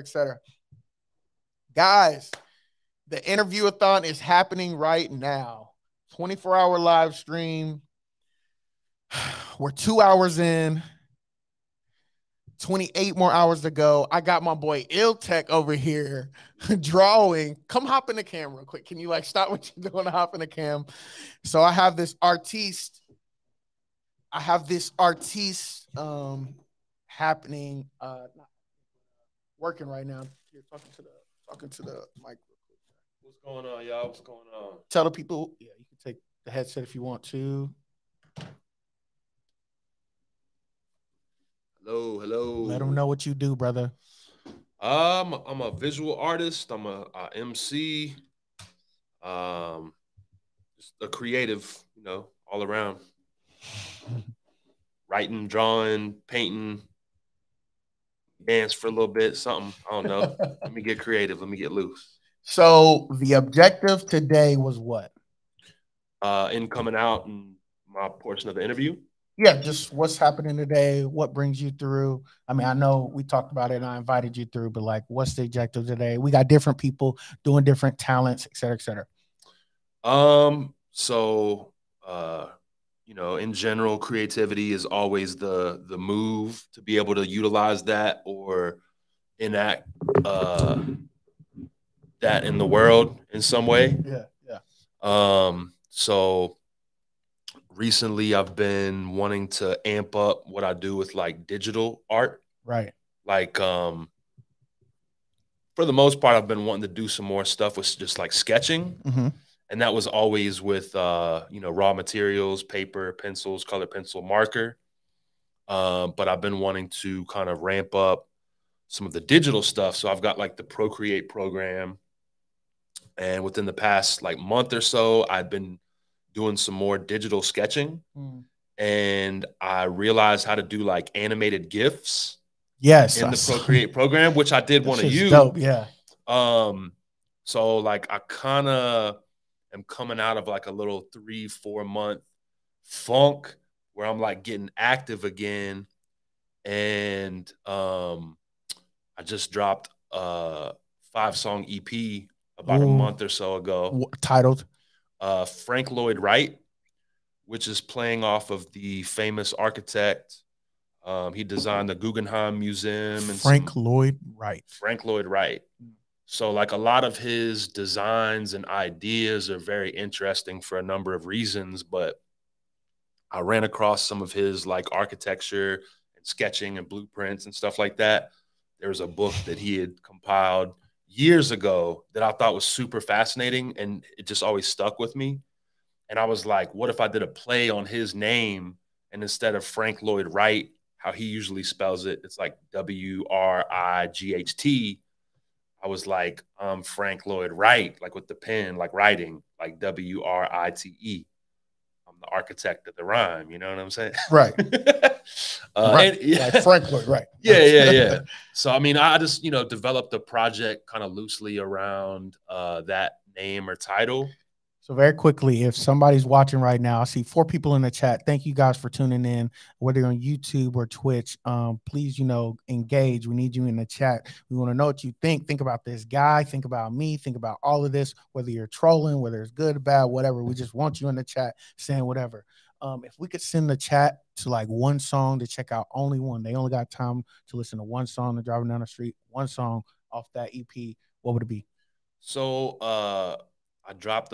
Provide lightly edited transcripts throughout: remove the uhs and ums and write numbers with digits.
etc. Guys, the Interview-A-Thon is happening right now. 24-hour live stream. We're 2 hours in. 28 more hours to go. I got my boy Iltech over here drawing. Come hop in the cam real quick. Can you like stop what you're doing to hop in the cam? So I have this artiste. Happening working right now. Here, talking to the mic real quick. What's going on, y'all? What's going on? Tell the people, yeah, you can take the headset if you want to. Hello. Let them know what you do, brother. I'm a visual artist. I'm a MC. Just a creative, all around. Writing, drawing, painting, dance for a little bit, something. I don't know. Let me get creative. Let me get loose. So the objective today was what? In coming out and my portion of the interview. Yeah, just what's happening today, what brings you through. I mean, I know we talked about it and I invited you through, but like, what's the objective today? We got different people doing different talents, et cetera, et cetera. So, in general, creativity is always the move to be able to utilize that or enact that in the world in some way. Yeah. So recently I've been wanting to amp up what I do with like digital art. Right. Like, for the most part, I've been wanting to do some more stuff with just like sketching. Mm-hmm. And that was always with, raw materials, paper, pencils, color pencil, marker. But I've been wanting to kind of ramp up some of the digital stuff. So I've got like the Procreate program. And within the past like month or so, I've been doing some more digital sketching. And I realized how to do like animated GIFs. Yes. In the Procreate program, which I did want to use. Dope, yeah. So like I kind of am coming out of like a little 3-4 month funk where I'm like getting active again. And I just dropped a 5-song EP about a month or so ago. Titled? Frank Lloyd Wright, which is playing off of the famous architect. He designed the Guggenheim Museum. And Frank Lloyd Wright. Frank Lloyd Wright. So like a lot of his designs and ideas are very interesting for a number of reasons, but I ran across some of his like architecture and sketching and blueprints and stuff like that. There's a book that he had compiled years ago that I thought was super fascinating, and it just always stuck with me. And I was like, what if I did a play on his name, and instead of Frank Lloyd Wright, how he usually spells it, it's like Wright. I was like, I'm Frank Lloyd Wright, like with the pen, like writing, like Write. I'm the architect of the rhyme. You know what I'm saying? Right. Right. Like Frank Lloyd Wright. Yeah. So, I mean, I just, developed the project kind of loosely around that name or title. So very quickly, if somebody's watching right now, I see 4 people in the chat. Thank you guys for tuning in, whether you're on YouTube or Twitch. Please, engage. We need you in the chat. We want to know what you think. Think about this guy. Think about me. Think about all of this, whether you're trolling, whether it's good, bad, whatever. We just want you in the chat saying whatever. If we could send the chat to like one song to check out, only one. They only got time to listen to one song. They're driving down the street. One song off that EP. What would it be? So I dropped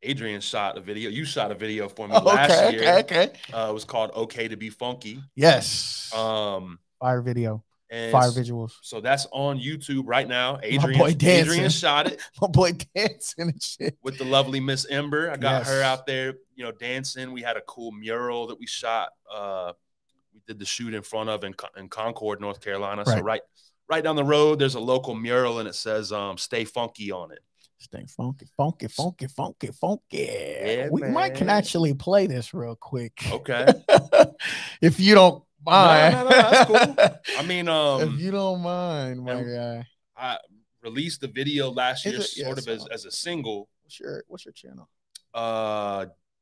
Adrian shot a video. You shot a video for me last year. Okay. It was called "Okay to Be Funky." Yes. Fire video. Fire visuals. So that's on YouTube right now. Adrian shot it. My boy dancing and shit. With the lovely Miss Ember. I got her out there, dancing. We had a cool mural that we shot. We did the shoot in front of in Concord, North Carolina. Right. So right down the road, there's a local mural and it says "Stay Funky" on it. Stay funky, funky, funky, funky, funky. Yeah, we might can actually play this real quick. Okay. If you don't mind. No, that's cool. I mean, if you don't mind, my guy. I released the video last year as a single. What's your channel?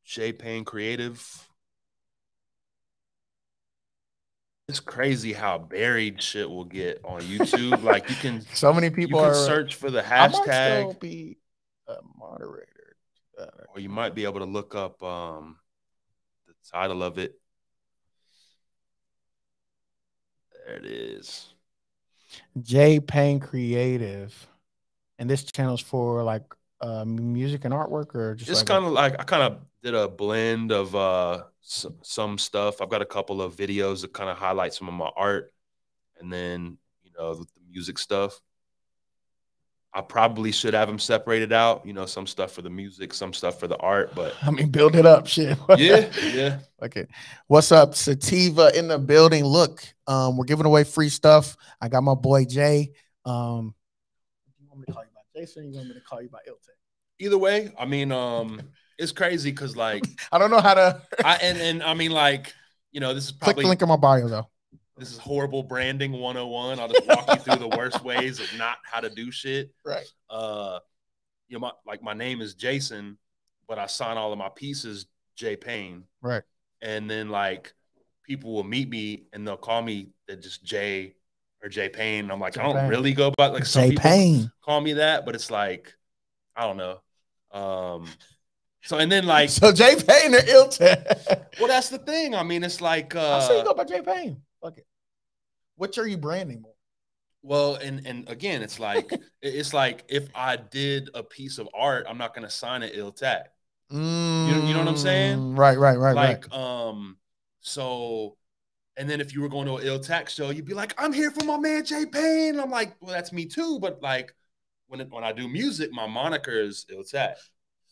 J.Payne Creative. It's crazy how buried shit will get on YouTube. Like So many you people can are. search for the I might still hashtag, be a moderator. or you might be able to look up the title of it. There it is. J.Payne Creative, and this channel's for like music and artwork, or just It's like kind of like I kind of did a blend of some stuff. I've got a couple of videos that kind of highlight some of my art, and then the music stuff. I probably should have them separated out. Some stuff for the music, some stuff for the art. But I mean, build it up, shit. yeah. Okay. What's up, Sativa in the building? Look, we're giving away free stuff. I got my boy Jay. You want me to call you by Jason? Or you want me to call you by Iltek? Either way, I mean, it's crazy because like I don't know how to. and I mean like this is Click the probably link in my bio though. this is horrible branding 101. I'll just walk you through the worst ways of not how to do shit. Right. My name is Jason, but I sign all of my pieces J.Payne. Right. And then like people will meet me and they'll call me just J or J.Payne. I'm like, I don't really go by like some people call me that, but it's like, I don't know. So and then like so J.Payne or Iltek. Well, that's the thing. I mean, it's like I'll say you go by J.Payne. Fuck it. What are you branding more? Well, and again, it's like if I did a piece of art, I'm not gonna sign it Iltek. You know what I'm saying? Right. Like, so and then if you were going to an Iltek show, you'd be like, I'm here for my man J.Payne. I'm like, well, that's me too. But like when I do music, my moniker is Iltek.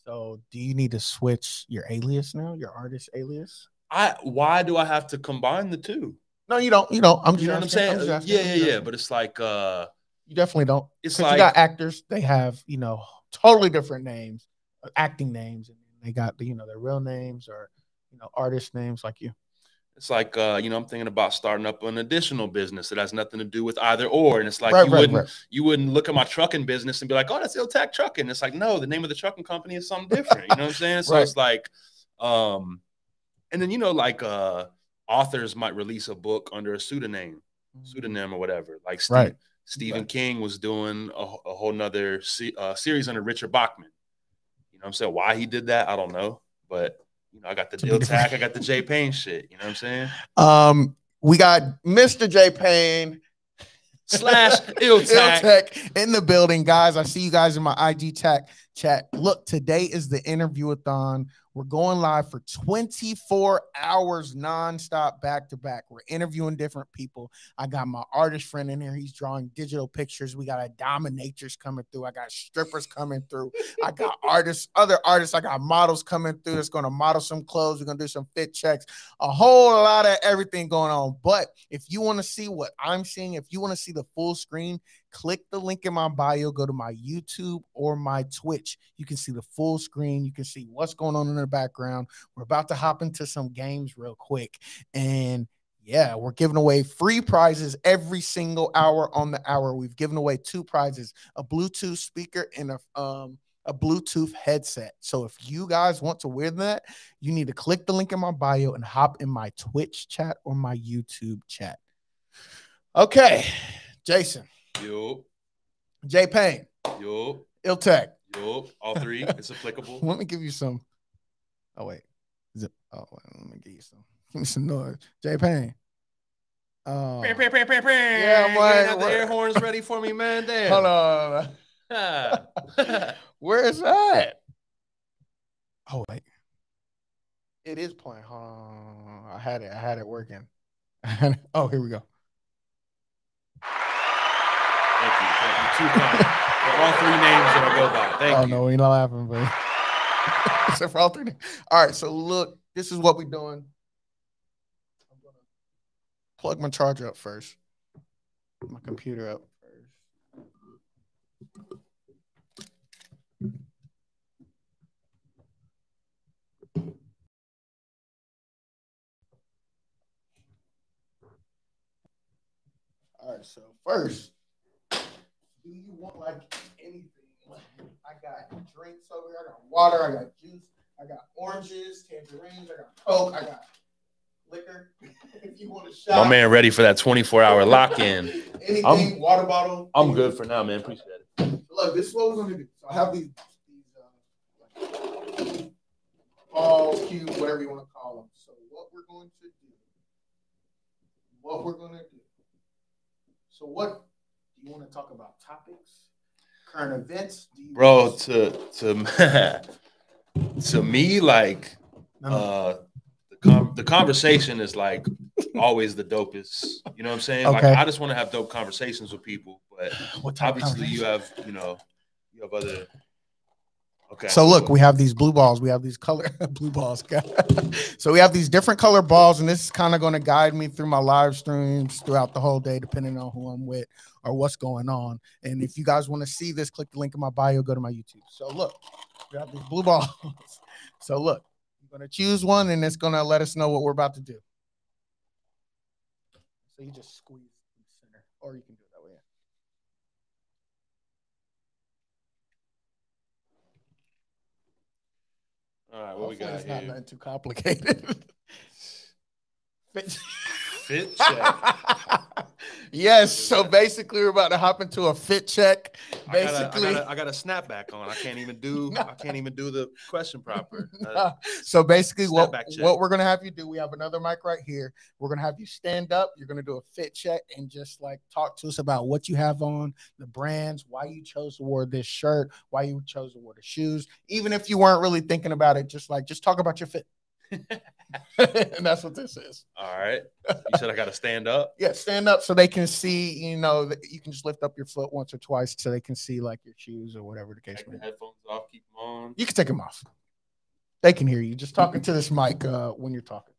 So do you need to switch your alias now, your artist alias? Why do I have to combine the two? No, you don't. You don't. I'm just you know what I'm saying? Yeah. But it's like you definitely don't. It's like you got actors, they have, totally different names, acting names, and they got their real names or artist names like you. It's like I'm thinking about starting up an additional business that has nothing to do with either or. And it's like you wouldn't look at my trucking business and be like, oh, that's Iltek Trucking. It's like, no, the name of the trucking company is something different. You know what I'm saying? So it's like, and then like authors might release a book under a pseudonym or whatever. Like Stephen King was doing a whole nother series under Richard Bachman. You know what I'm saying? Why he did that, I don't know. But I got the Iltek, I got the J.Payne shit. You know what I'm saying? We got Mr. J.Payne / Iltek in the building, guys. I see you guys in my IG chat. Look, today is the Interview-A-Thon. We're going live for 24 hours nonstop, back to back. We're interviewing different people. I got my artist friend in here. He's drawing digital pictures. We got a dominatrix coming through. I got strippers coming through. I got other artists. I got models coming through that's going to model some clothes. We're going to do some fit checks. A whole lot of everything going on. But if you want to see what I'm seeing, if you want to see the full screen, click the link in my bio, go to my YouTube or my Twitch. You can see the full screen. You can see what's going on in the background. We're about to hop into some games real quick. And yeah, we're giving away free prizes every single hour on the hour. We've given away 2 prizes, a Bluetooth speaker and a Bluetooth headset. So if you guys want to win that, you need to click the link in my bio and hop in my Twitch chat or my YouTube chat. Okay, Jason. Yo. J.Payne. Yo. Iltek. Yo. All 3. It's applicable. Let me give you some. Oh, wait. Let me give you some. Give me some noise. J.Payne. Oh. Yeah, I'm like, the air horns ready for me, man. Damn. Hold on. Where is that? Oh, wait. It is playing. Hold on. I had it working. Oh, here we go. Thank you. Too kind. For all 3 names that I go by. Thank you. Oh, no, we're not laughing, but except for all 3 names. All right, so look, this is what we're doing. I'm going to plug my charger up first. My computer up first. All right, so first, do you want like anything? I got drinks over here. I got water. I got juice. I got oranges, tangerines. I got Coke. I got liquor. If you want to shop. My man ready for that 24-hour lock-in. Anything, water bottle. I'm good for now, man. Appreciate it. So look, this is what we're gonna do. So I have these ball, cube, whatever you want to call them. So what we're going to do. So what do you want to talk about? Topics, current events? Bro, to me, like the conversation is like always the dopest. You know what I'm saying? Okay. Like I just want to have dope conversations with people, but obviously you have other. Okay. So look, we have these blue balls. We have these color blue balls. So we have these different color balls, and this is kind of going to guide me through my live streams throughout the whole day, depending on who I'm with or what's going on. And if you guys want to see this, click the link in my bio, go to my YouTube. So look, we have these blue balls. So look, I'm going to choose one, and it's going to let us know what we're about to do. So you just squeeze in the center, or you can do it that way. All right, what we got it's here? Not nothing too complicated. Fit check. Yes. So basically, we're about to hop into a fit check. Basically, I got a snapback on. I can't even do the question proper. So basically, what we're gonna have you do? We have another mic right here. We're gonna have you stand up. You're gonna do a fit check and just like talk to us about what you have on, the brands, why you chose to wear this shirt, why you chose to wear the shoes. Even if you weren't really thinking about it, just talk about your fit. And that's what this is. All right. You said I got to stand up? Yeah, stand up so they can see, that you can just lift up your foot once or twice so they can see like your shoes or whatever the case may be. Headphones off, keep them on. You can take them off. They can hear you. Just talking to this mic when you're talking.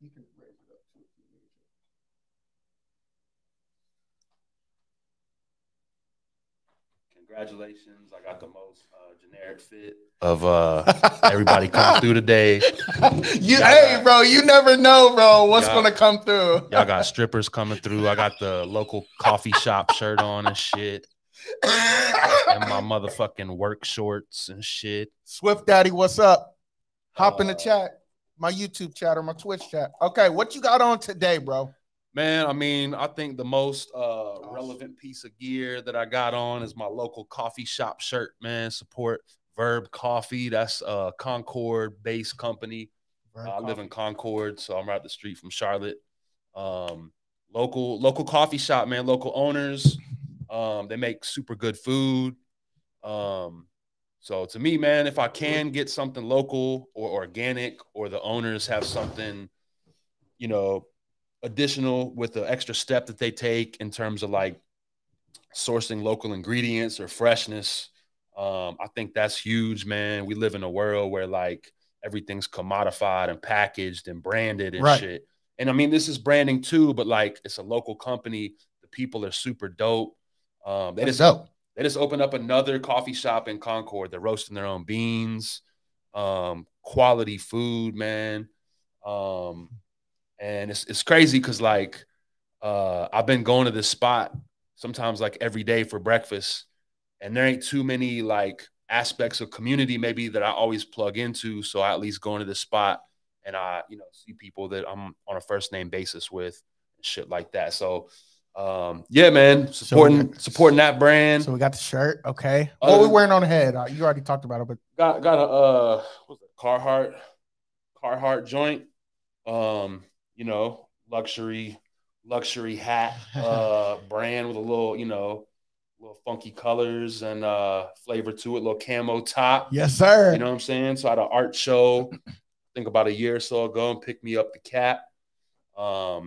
You can raise it up too. Congratulations. I got the most generic fit of everybody coming through today. Bro, you never know, bro, what's going to come through. Y'all got strippers coming through. I got the local coffee shop shirt on and shit. And my motherfucking work shorts and shit. Swift Daddy, what's up? Hop in the chat. My YouTube chat or my Twitch chat. Okay, what you got on today, bro? Man, I mean, I think the most relevant piece of gear that I got on is my local coffee shop shirt, man. Support Verb Coffee. That's a Concord-based company. I live in Concord, so I'm right up the street from Charlotte. Local coffee shop, man. Local owners. They make super good food. So to me, man, if I can get something local or organic, or the owners have something, additional with the extra step that they take in terms of like sourcing local ingredients or freshness, I think that's huge, man. We live in a world where like everything's commodified and packaged and branded and shit. And I mean, this is branding too, but like it's a local company. The people are super dope. They just opened up another coffee shop in Concord. They're roasting their own beans, quality food, man. And it's crazy because like I've been going to this spot sometimes like every day for breakfast, and there ain't too many like aspects of community maybe that I always plug into. So I at least go into this spot and I see people that I'm on a first name basis with and shit like that. So yeah, man, supporting that brand. So we got the shirt. Okay, what we wearing on the head? You already talked about it, but got a what's it, Carhartt joint. Luxury hat brand with a little funky colors and flavor to it, little camo top. Yes, sir. You know what I'm saying? So I had an art show, I think about a year or so ago, and picked me up the cap. Try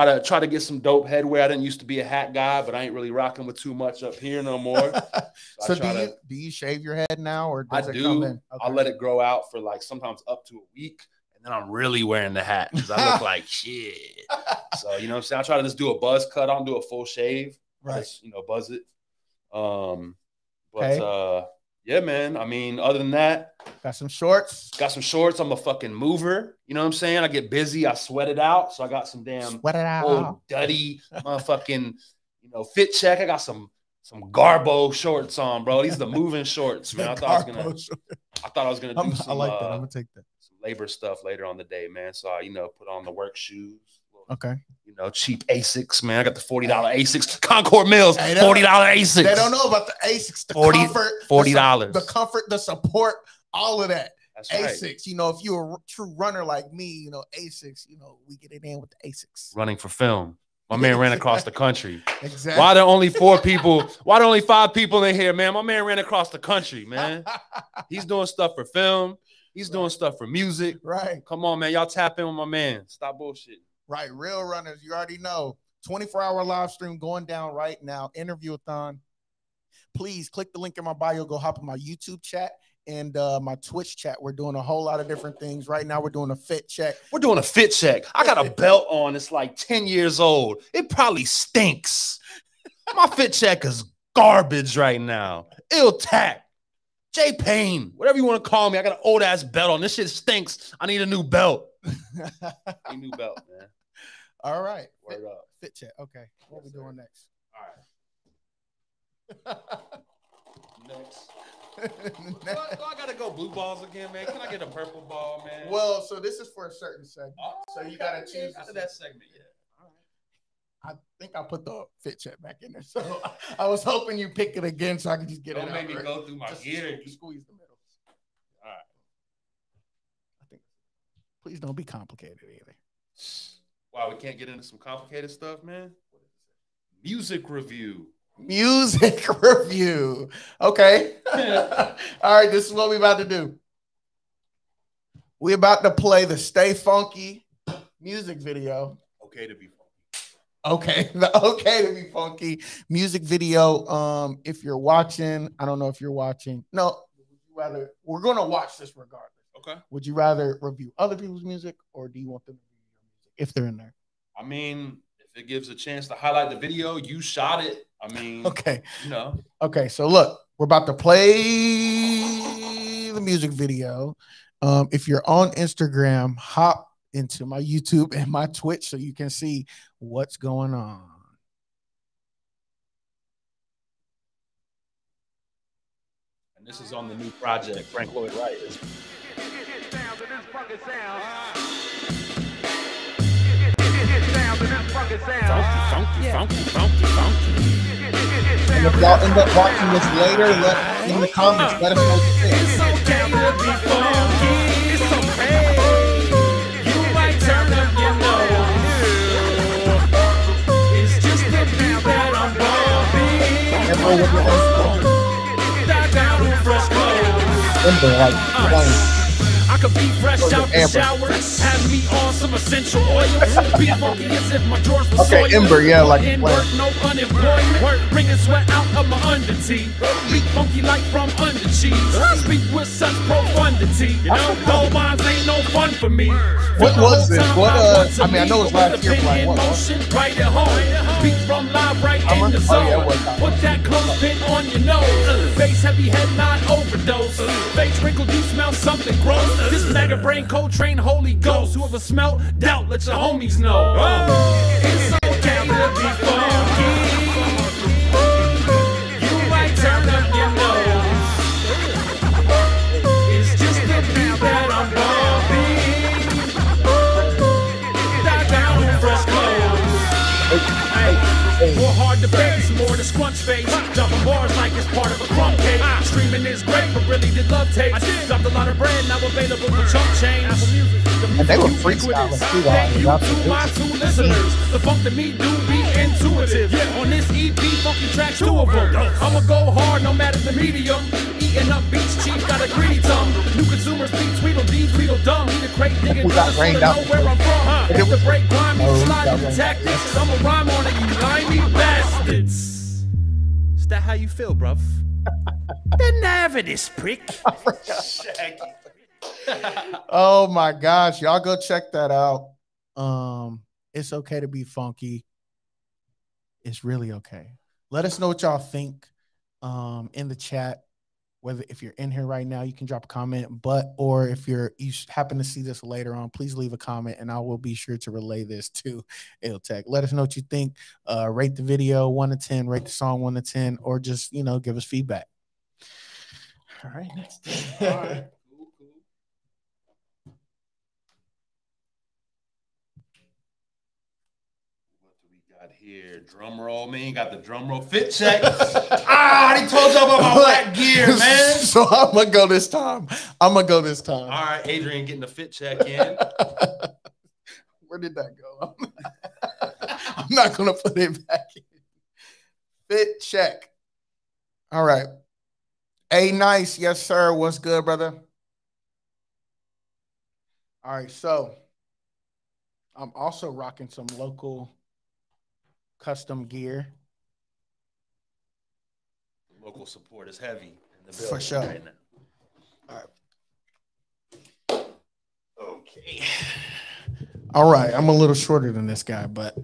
to get some dope headwear. I didn't used to be a hat guy, but I ain't really rocking with too much up here no more. So do you shave your head now, or does it come in? Okay. I let it grow out for like sometimes up to a week. And then I'm really wearing the hat because I look like shit. So, you know what I'm saying? I try to just do a buzz cut. I don't do a full shave. Right. Just, buzz it. Yeah, man. I mean, other than that. Got some shorts. I'm a fucking mover. You know what I'm saying? I get busy. I sweat it out. So I got some damn old duddy motherfucking, fit check. I got some Garbo shorts on, bro. These are the moving shorts, man. I thought I was gonna do some. I like that. I'm gonna take that. labor stuff later on the day, man. So I, put on the work shoes. Okay. Cheap Asics, man. I got the $40 Asics. Concord Mills, $40 Asics. They don't know about the Asics, the comfort, $40. The comfort, the support, all of that. That's Asics, right. If you're a true runner like me, Asics, we get it in with the Asics. Running for film. My man ran across the country. Exactly. Why are there only 4 people? Why are there only 5 people in here, man? My man ran across the country, man. He's doing stuff for film. He's doing stuff for music. Right. Come on, man. Y'all tap in with my man. Stop bullshitting. Right. Real runners. You already know. 24-hour live stream going down right now. Interview-A-Thon. Please click the link in my bio. Go hop in my YouTube chat and my Twitch chat. We're doing a whole lot of different things. Right now, we're doing a fit check. We're doing a fit check. I got a belt on. It's like 10 years old. It probably stinks. My fit check is garbage right now. Ill-Tac. J.Payne. Whatever you want to call me. I got an old-ass belt on. This shit stinks. I need a new belt. A new belt, man. All right. Word up. Fit check. Okay. What we doing next? All right. Next. Do I gotta go blue balls again, man? Can I get a purple ball, man? Well, so this is for a certain segment. Oh, so you gotta choose out of that segment, yeah. All right. I think I put the fit check back in there. So I was hoping you pick it again so I could just get it out. Don't make me go through my gear. Squeeze the middle. All right. I think. Please don't be complicated either. Wow, we can't get into some complicated stuff, man. Music review. Music review. Okay. All right, this is what we about to do. We about to play the Stay Funky music video. Okay to be funky. Okay, the Okay to Be Funky music video. If you're watching, I don't know if you're watching. No, we're gonna watch this regardless. Okay. Would you rather review other people's music or do you want them to review your music if they're in there? I mean, if it gives a chance to highlight the video, you shot it. I mean, okay. Okay, so look, we're about to play the music video. If you're on Instagram, hop into my YouTube and my Twitch so you can see what's going on. And this is on the new project, Frank Lloyd Wright. Funky. And if y'all end up watching this later, in the comments, let us know what you think. It's okay to be funky. It's okay. You might turn up your nose. It's just the beat that I'm bumping. Dive down in fresh clothes. I could be fresh out the shower, have me on some essential oils. Be funky as if my drawers were soiled. Ember, yeah, like work, no unemployment. Work, bringing sweat out of my undertee. Be funky like from under cheese. Speak with such profundity. Gold mines ain't no fun for me. What was this? I mean, I know it's last year, but what? Right at home. Beat from live right in the zone. Put that clothespin on your nose. Face heavy head not overdose. Face wrinkled, you smell something gross. This mega brain Coltrane Holy Ghost. Whoever smelt doubt, let your homies know. It's okay to be funky. You might turn up your nose. It's just the beat that I'm bumping. Dive down in fresh clothes. More hard debates, more the scrunch face. Dropping bars like it's part of a crumb cake. Streaming is great, but really did love taste. Dropped a lot of bread, now available for chump change. And they were freestyling too. Thank you to my 2 listeners. The funk to me do be intuitive. On this EP, funky tracks, 2 of them. I'ma go hard no matter the medium. Eating up beats cheap, got a greedy tongue. New consumers be Tweedledee, Tweedledum. Need a crate digging, got rained out. know where I'm from. Hit the break, grind me, slide with the tactics. I'ma rhyme on it, you limey bastards. Is that how you feel, bruv? The nerve of this prick. Oh my gosh, y'all go check that out. It's okay to be funky. It's really okay. Let us know what y'all think in the chat. Whether if you're in here right now, you can drop a comment, or if you happen to see this later on, please leave a comment and I will be sure to relay this to Ill-Tac. Let us know what you think. Rate the video 1 to 10, rate the song 1 to 10, or just give us feedback. All right, next. All right. Cool. Here, drum roll, man. Got the drum roll fit check. I already told y'all about my black gear, man. So I'm gonna go this time. All right, Adrian getting the fit check in. Where did that go? I'm not gonna put it back in. Fit check. All right. A Nyce, yes, sir. What's good, brother? All right, so I'm also rocking some local custom gear. Local support is heavy in the building for sure right now. All right. Okay. All right. I'm a little shorter than this guy, but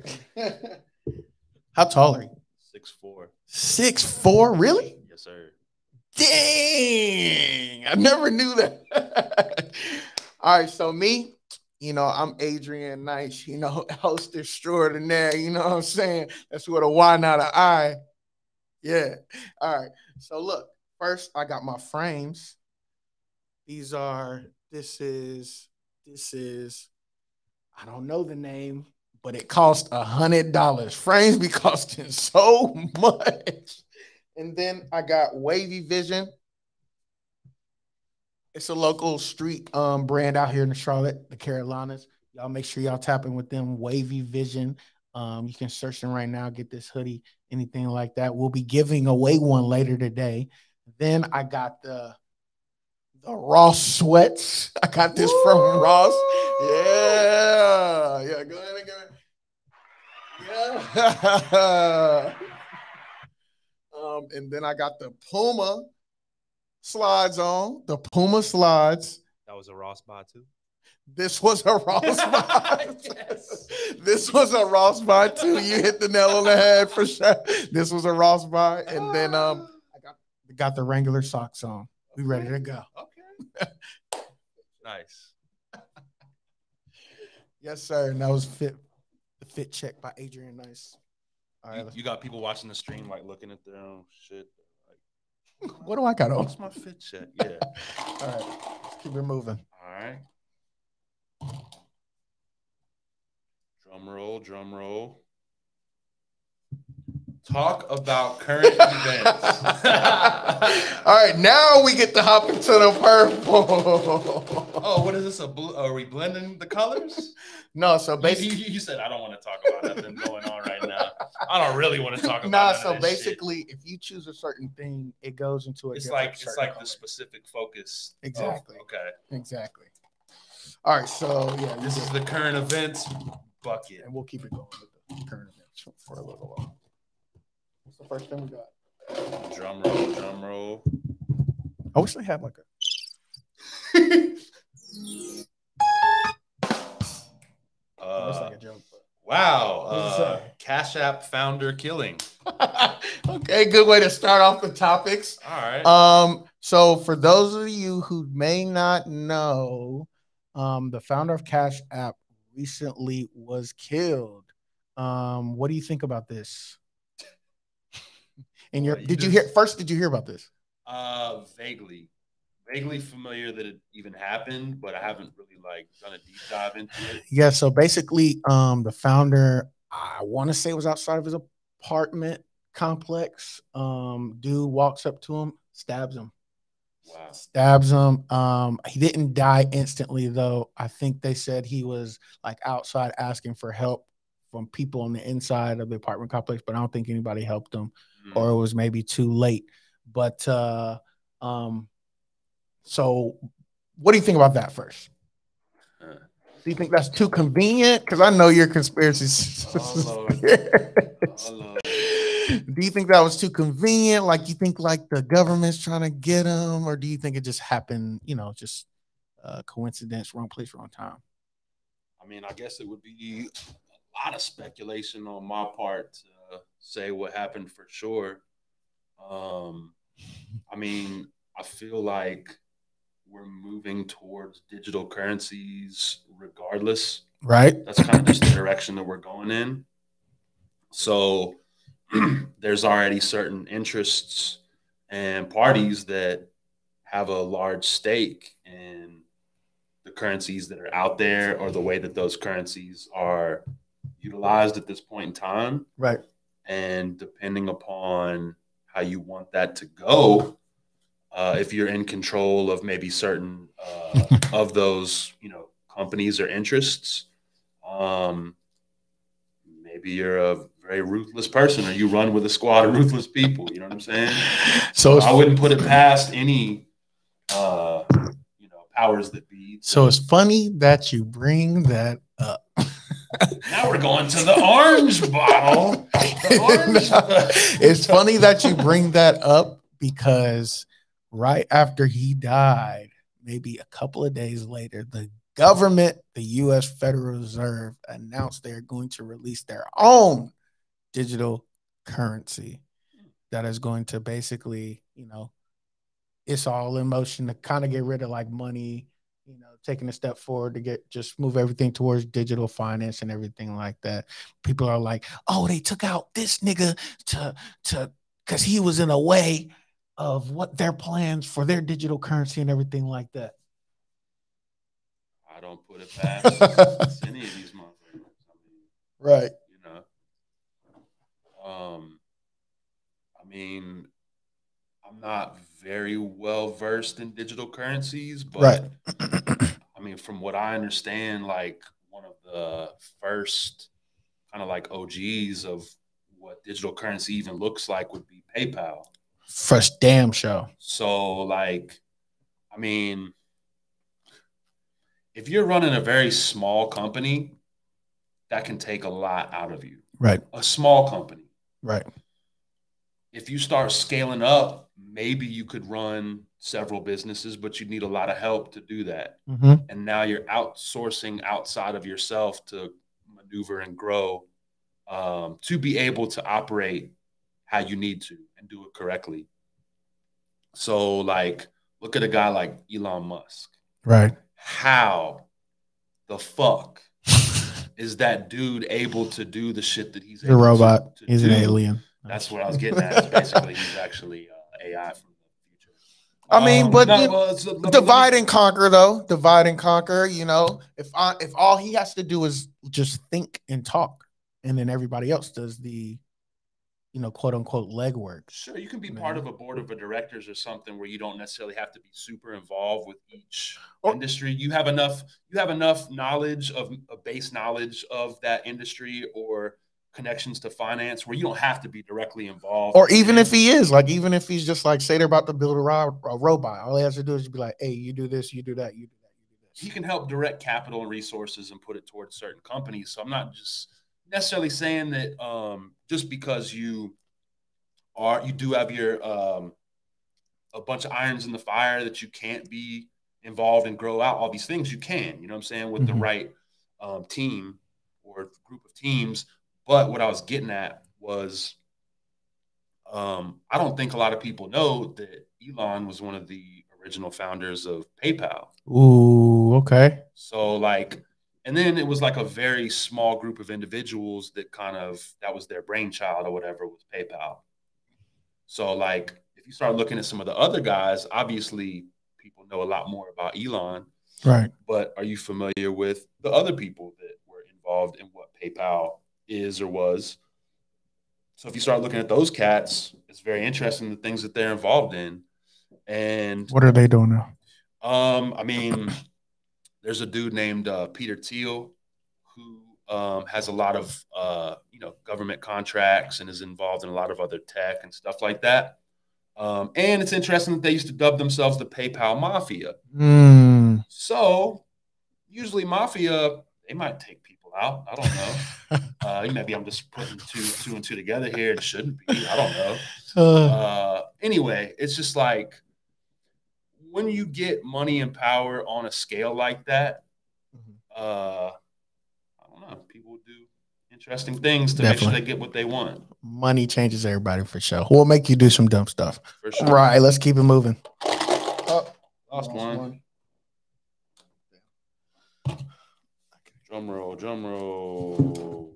how tall are you? 6'4". 6'4"? Really? Yes, sir. Dang. I never knew that. All right. So me, I'm Adrian Nyce, host extraordinaire. You know what I'm saying? That's with a Y, not an I. Yeah. All right. So look, first I got my frames. This is, I don't know the name, but it cost $100. Frames be costing so much. And then I got Wavy Vision. It's a local street brand out here in Charlotte, the Carolinas. Y'all make sure y'all tap in with them. Wavy Vision. You can search them right now, get this hoodie, anything like that. We'll be giving away one later today. Then I got the Ross sweats. I got this from Ross. Yeah. Go ahead and go ahead. Yeah. And then I got the Puma slides on. The Puma slides. That was a Ross buy too? This was a Ross buy. Yes. This was a Ross buy too. You hit the nail on the head for sure. This was a Ross buy. And then I got the Wrangler socks on. We ready to go. Okay. Nice. Yes, sir. And that was the fit check by Adrian Nyce. All right. You got people watching the stream like looking at their own shit. Like, what do I got on? What's my fit check? Yeah. All right. Let's keep it moving. All right. Drum roll. Talk about current events. All right, now we get to hop into the purple. Oh, what is this? Are we blending the colors? No, so basically, you said I don't want to talk about nothing going on right now. I don't really want to talk about. Nah, so basically, if you choose a certain thing, it goes into a. It's like color. The specific focus. Exactly. Okay. Exactly. All right, so yeah, this is the current events bucket, and we'll keep it going with the current events for a little while. What's the first thing we got? Drum roll. I wish they had like a. That's like a joke. Wow. Cash App founder killing. Okay, good way to start off the topics. All right. So for those of you who may not know, the founder of Cash App recently was killed. What do you think about this? And did you hear about this? Vaguely familiar that it even happened, but I haven't really done a deep dive into it. Yeah, so basically, the founder, I want to say, was outside of his apartment complex. Dude walks up to him, stabs him. Wow. Stabs him. He didn't die instantly, though. I think they said he was outside asking for help from people on the inside of the apartment complex, but I don't think anybody helped him, or it was maybe too late. But so what do you think about that first? Do you think that's too convenient? Because I know you're conspiracy. Oh, Lord. Do you think that was too convenient? You think the government's trying to get him, or do you think it just happened, just coincidence, wrong place, wrong time? I mean, I guess it would be a lot of speculation on my part to say what happened for sure. I mean, I feel like we're moving towards digital currencies regardless. Right. That's kind of just the direction that we're going in. So there's already certain interests and parties that have a large stake in the currencies that are out there, or the way that those currencies are utilized at this point in time. Right. And depending upon how you want that to go, if you're in control of maybe certain of those, companies or interests, maybe you're a very ruthless person, or you run with a squad of ruthless people. You know what I'm saying? So I wouldn't put it past any, powers that be. So it's funny that you bring that up. Now we're going to the orange bottle. It's funny that you bring that up because right after he died, maybe a couple of days later, the government, the U.S. Federal Reserve, announced they're going to release their own digital currency that is going to basically, it's all in motion to kind of get rid of like money, taking a step forward to just move everything towards digital finance and everything like that. People are like, oh, they took out this nigga because he was in a way of what their plans for their digital currency and everything like that. I don't put it past any of these motherfuckers. Right. I'm not very well versed in digital currencies, but right. From what I understand, like one of the first kind of like OGs of what digital currency even looks like would be PayPal. First damn show. So if you're running a very small company, that can take a lot out of you. Right. A small company. Right. If you start scaling up, maybe you could run several businesses, but you need a lot of help to do that. Mm-hmm. And now you're outsourcing outside of yourself to maneuver and grow, to be able to operate how you need to and do it correctly. So look at a guy like Elon Musk. Right. How the fuck is that dude able to do the shit that he's a robot? He's an alien. That's what I was getting at. Basically, he's actually AI from the future. But divide and conquer, though. Divide and conquer. If all he has to do is just think and talk, and then everybody else does the, quote unquote legwork. Sure, you can be part of a board of directors or something where you don't necessarily have to be super involved with each industry. You have enough knowledge of a base knowledge of that industry or connections to finance where you don't have to be directly involved. Or even if he is, even if he's just say they're about to build a robot, all he has to do is be like, hey, you do this, you do that, you do that, you do this. He can help direct capital and resources and put it towards certain companies. So I'm not just necessarily saying that just because you do have your a bunch of irons in the fire that you can't be involved and grow out all these things. You can, you know what I'm saying, with the right team or group of teams. But what I was getting at was I don't think a lot of people know that Elon was one of the original founders of PayPal. Ooh, okay. So and then it was a very small group of individuals that that was their brainchild or whatever with PayPal. So if you start looking at some of the other guys, obviously people know a lot more about Elon. Right. But are you familiar with the other people that were involved in what PayPal is or was? So if you start looking at those cats, it's very interesting the things that they're involved in. And what are they doing now? There's a dude named Peter Thiel who has a lot of government contracts and is involved in a lot of other tech and stuff like that. And it's interesting that they used to dub themselves the PayPal Mafia. So usually Mafia, they might take people out. I don't know. Maybe I'm just putting two and two together here. It shouldn't be. I don't know. Anyway, it's just when you get money and power on a scale like that, I don't know. People do interesting things to make sure they get what they want. Money changes everybody for sure. We'll make you do some dumb stuff. For sure. Right. Let's keep it moving. Lost one. Drum roll.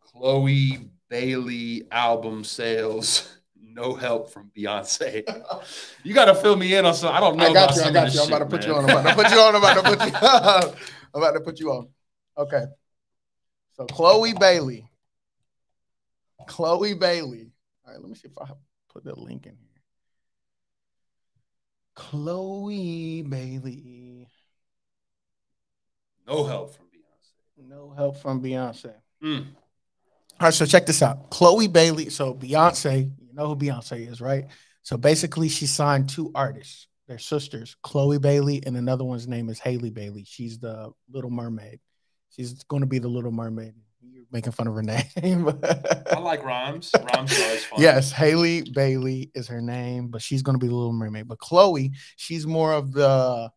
Chloe Bailey album sales. No help from Beyonce. You got to fill me in on something. I don't know. I got you. I'm about to put you on. I'm about to put you on. Okay. So Chloe Bailey. Chloe Bailey. All right, let me see if I put the link in here. Chloe Bailey. No help from Beyonce. No help from Beyonce. All right, so check this out. Chloe Bailey. So Beyonce, you know who Beyonce is, right? So basically, she signed 2 artists. They're sisters, Chloe Bailey, and another one's name is Haley Bailey. She's the Little Mermaid. She's going to be the Little Mermaid. You're making fun of her name. I like rhymes. Rhymes are always fun. Yes, Haley Bailey is her name, but she's going to be the Little Mermaid. But Chloe, she's more of the.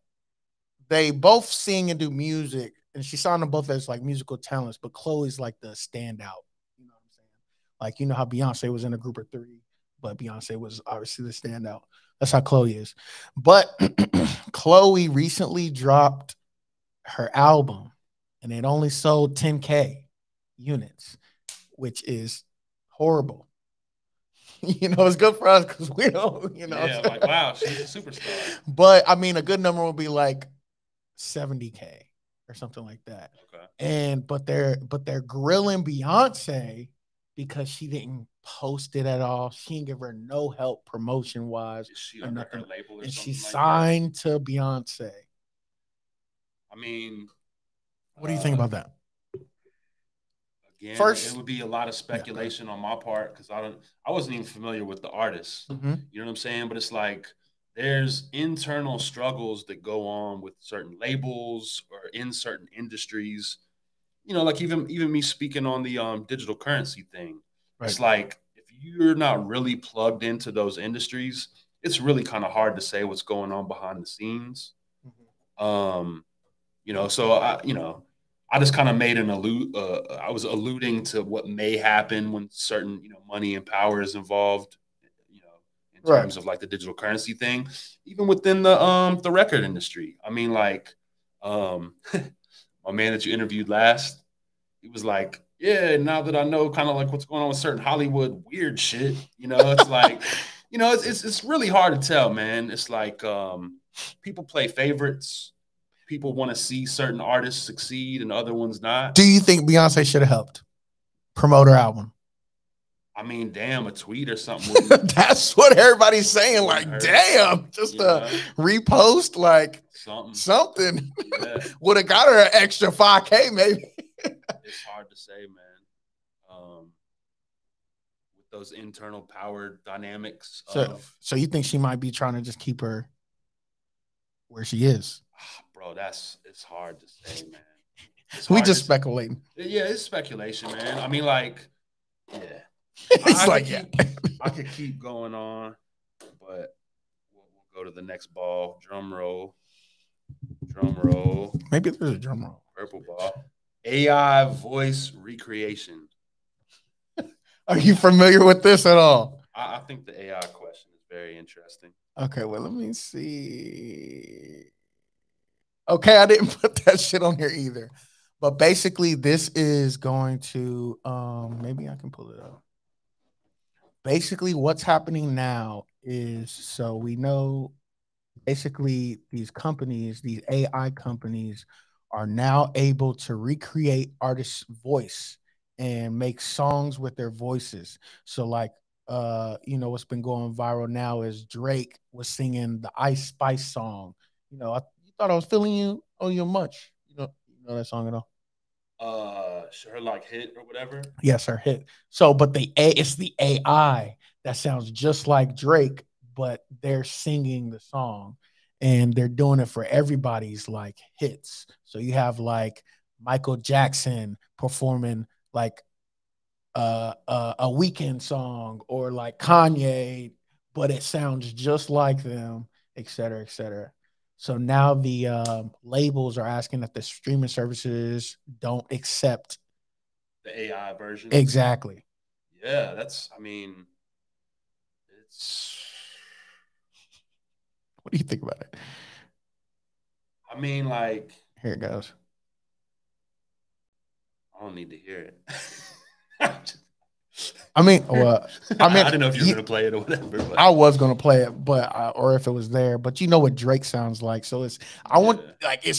They both sing and do music, and she signed them both as like musical talents. But Chloe's like the standout. You know what I'm saying? Like, you know how Beyonce was in a group of 3, but Beyonce was obviously the standout. That's how Chloe is. But Chloe recently dropped her album, and it only sold 10K units, which is horrible. You know, it's good for us because we don't, you know. Yeah, like, wow, she's a superstar. But, I mean, a good number would be like 70K or something like that. Okay. But they're grilling Beyonce because she didn't post it at all. She didn't give her no help promotion wise. Is she under her label or and something? She signed to Beyonce. I mean, what do you think about that? Again, first, it would be a lot of speculation on my part because I wasn't even familiar with the artist. You know what I'm saying? But it's like there's internal struggles that go on with certain labels or in certain industries. You know, like even me speaking on the digital currency thing. Right. It's like if you're not really plugged into those industries, it's really kind of hard to say what's going on behind the scenes. You know, so I just kind of made I was alluding to what may happen when certain, money and power is involved, in terms of like the digital currency thing, even within the record industry. I mean, like, my man that you interviewed last, he was like, yeah, now that I know kind of like what's going on with certain Hollywood weird shit, it's like, it's really hard to tell, man. It's like, people play favorites. People want to see certain artists succeed and other ones not. Do you think Beyonce should have helped promote her album? I mean, damn, a tweet or something. That's what everybody's saying. Like, damn, just a repost, like something would have got her an extra 5K, maybe. It's hard to say, man. With those internal power dynamics. So you think she might be trying to just keep her where she is? Bro, it's hard to say, man. We just speculating. Yeah, it's speculation, man. I mean, like, yeah. I could keep going on, but we'll go to the next ball. Drum roll. Maybe there's a drum roll. Purple ball. AI voice recreation. Are you familiar with this at all? I think the AI question is very interesting. Okay, well, let me see. Okay, I didn't put that shit on here either. But basically, this is going to maybe I can pull it up. Basically, what's happening now is, so we know basically these companies, these AI companies, are now able to recreate artists' voice and make songs with their voices. So like, what's been going viral now is Drake was singing the Ice Spice song. You thought I was feeling you, oh, you're much. You know that song at all? Her like hit or whatever. Yes, her hit. So, but it's the AI that sounds just like Drake, but they're singing the song, and they're doing it for everybody's like hits. So you have like Michael Jackson performing like a Weeknd song, or like Kanye, but it sounds just like them, et cetera, et cetera. So now the labels are asking that the streaming services don't accept the AI version. Exactly. Yeah, it's. What do you think about it? I mean, like, here it goes. I don't need to hear it. I didn't know if you were going to play it or whatever. But. I was going to play it, or if it was there, but you know what Drake sounds like. So it's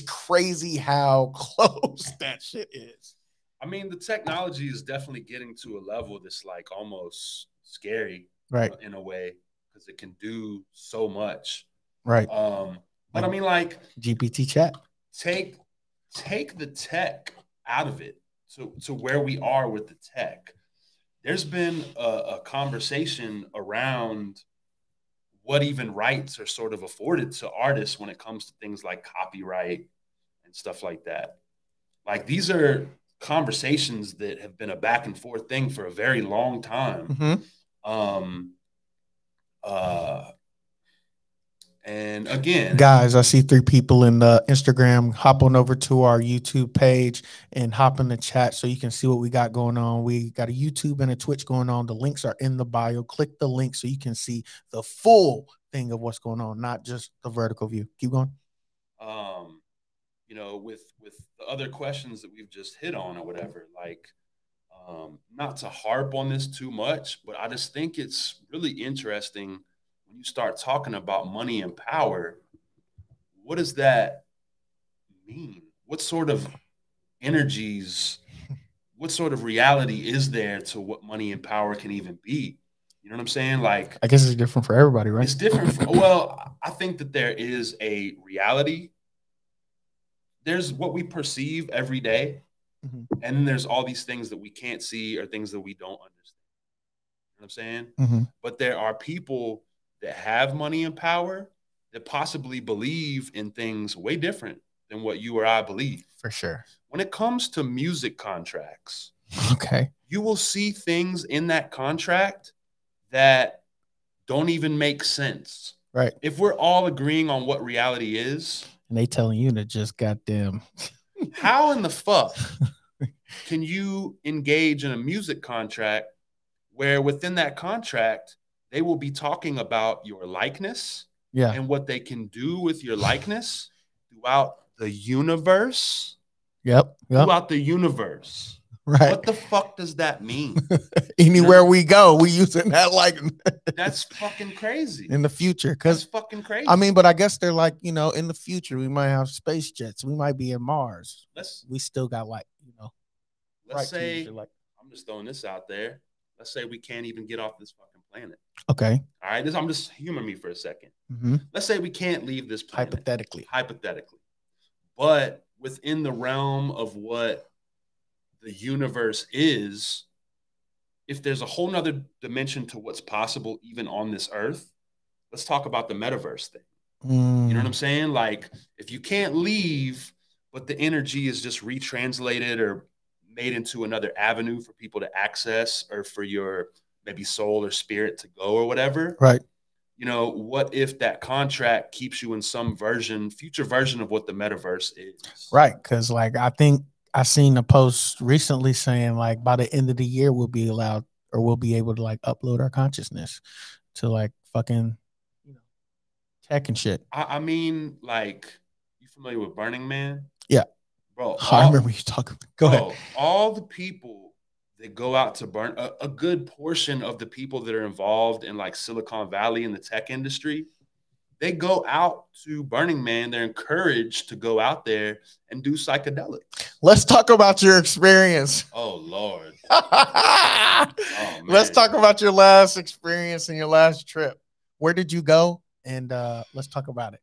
crazy how close that shit is. I mean, the technology is definitely getting to a level that's like almost scary, right? In a way, because it can do so much, Right. But I mean, like GPT chat. Take the tech out of it to where we are with the tech. There's been a conversation around what even rights are sort of afforded to artists when it comes to things like copyright and stuff like that. Like these are conversations that have been a back and forth thing for a very long time. Mm-hmm. And again, guys, I see 3 people in the Instagram. Hop on over to our YouTube page and hop in the chat so you can see what we got going on. We got a YouTube and a Twitch going on. The links are in the bio. Click the link so you can see the full thing of what's going on, not just the vertical view. Keep going. You know, with the other questions that we've just hit on or whatever, like, not to harp on this too much, but I just think it's really interesting when you start talking about money and power. What does that mean? What sort of energies, what sort of reality is there to what money and power can even be? You know what I'm saying? Like, I guess it's different for everybody, right? It's different. Well, I think that there is a reality. There's what we perceive every day. Mm-hmm. And then there's all these things that we can't see or things that we don't understand. You know what I'm saying? Mm-hmm. But there are people that have money and power that possibly believe in things way different than what you or I believe. For sure. When it comes to music contracts, okay, you will see things in that contract that don't even make sense. Right. If we're all agreeing on what reality is, and they telling you to just goddamn. How in the fuck can you engage in a music contract where within that contract, they will be talking about your likeness and what they can do with your likeness throughout the universe? Yep. Throughout the universe. Right. What the fuck does that mean? Anywhere we go, we using that likeness. That's fucking crazy. In the future, because fucking crazy. I mean, but I guess they're like, you know, in the future we might have space jets. We might be in Mars. We still got like, you know. Let's say, I'm just throwing this out there. Let's say we can't even get off this fucking planet. Okay. All right. I'm just humor me for a second. Mm-hmm. Let's say we can't leave this planet. Hypothetically. But within the realm of what the universe is, if there's a whole nother dimension to what's possible even on this earth, let's talk about the metaverse thing. You know what I'm saying? Like, if you can't leave, but the energy is just retranslated or made into another avenue for people to access or for your maybe soul or spirit to go or whatever. Right. You know, what if that contract keeps you in some future version of what the metaverse is? Right. Because like, I think I seen a post recently saying like by the end of the year, we'll be allowed or we'll be able to like upload our consciousness to like fucking, you know, tech and shit. I mean, like, you familiar with Burning Man? Yeah. Bro, I remember you talking. Go ahead. All the people that go out to burn, a good portion of the people that are involved in like Silicon Valley in the tech industry, they go out to Burning Man. They're encouraged to go out there and do psychedelics. Let's talk about your experience. Oh, Lord. Let's talk about your last experience and your last trip. Where did you go? And let's talk about it.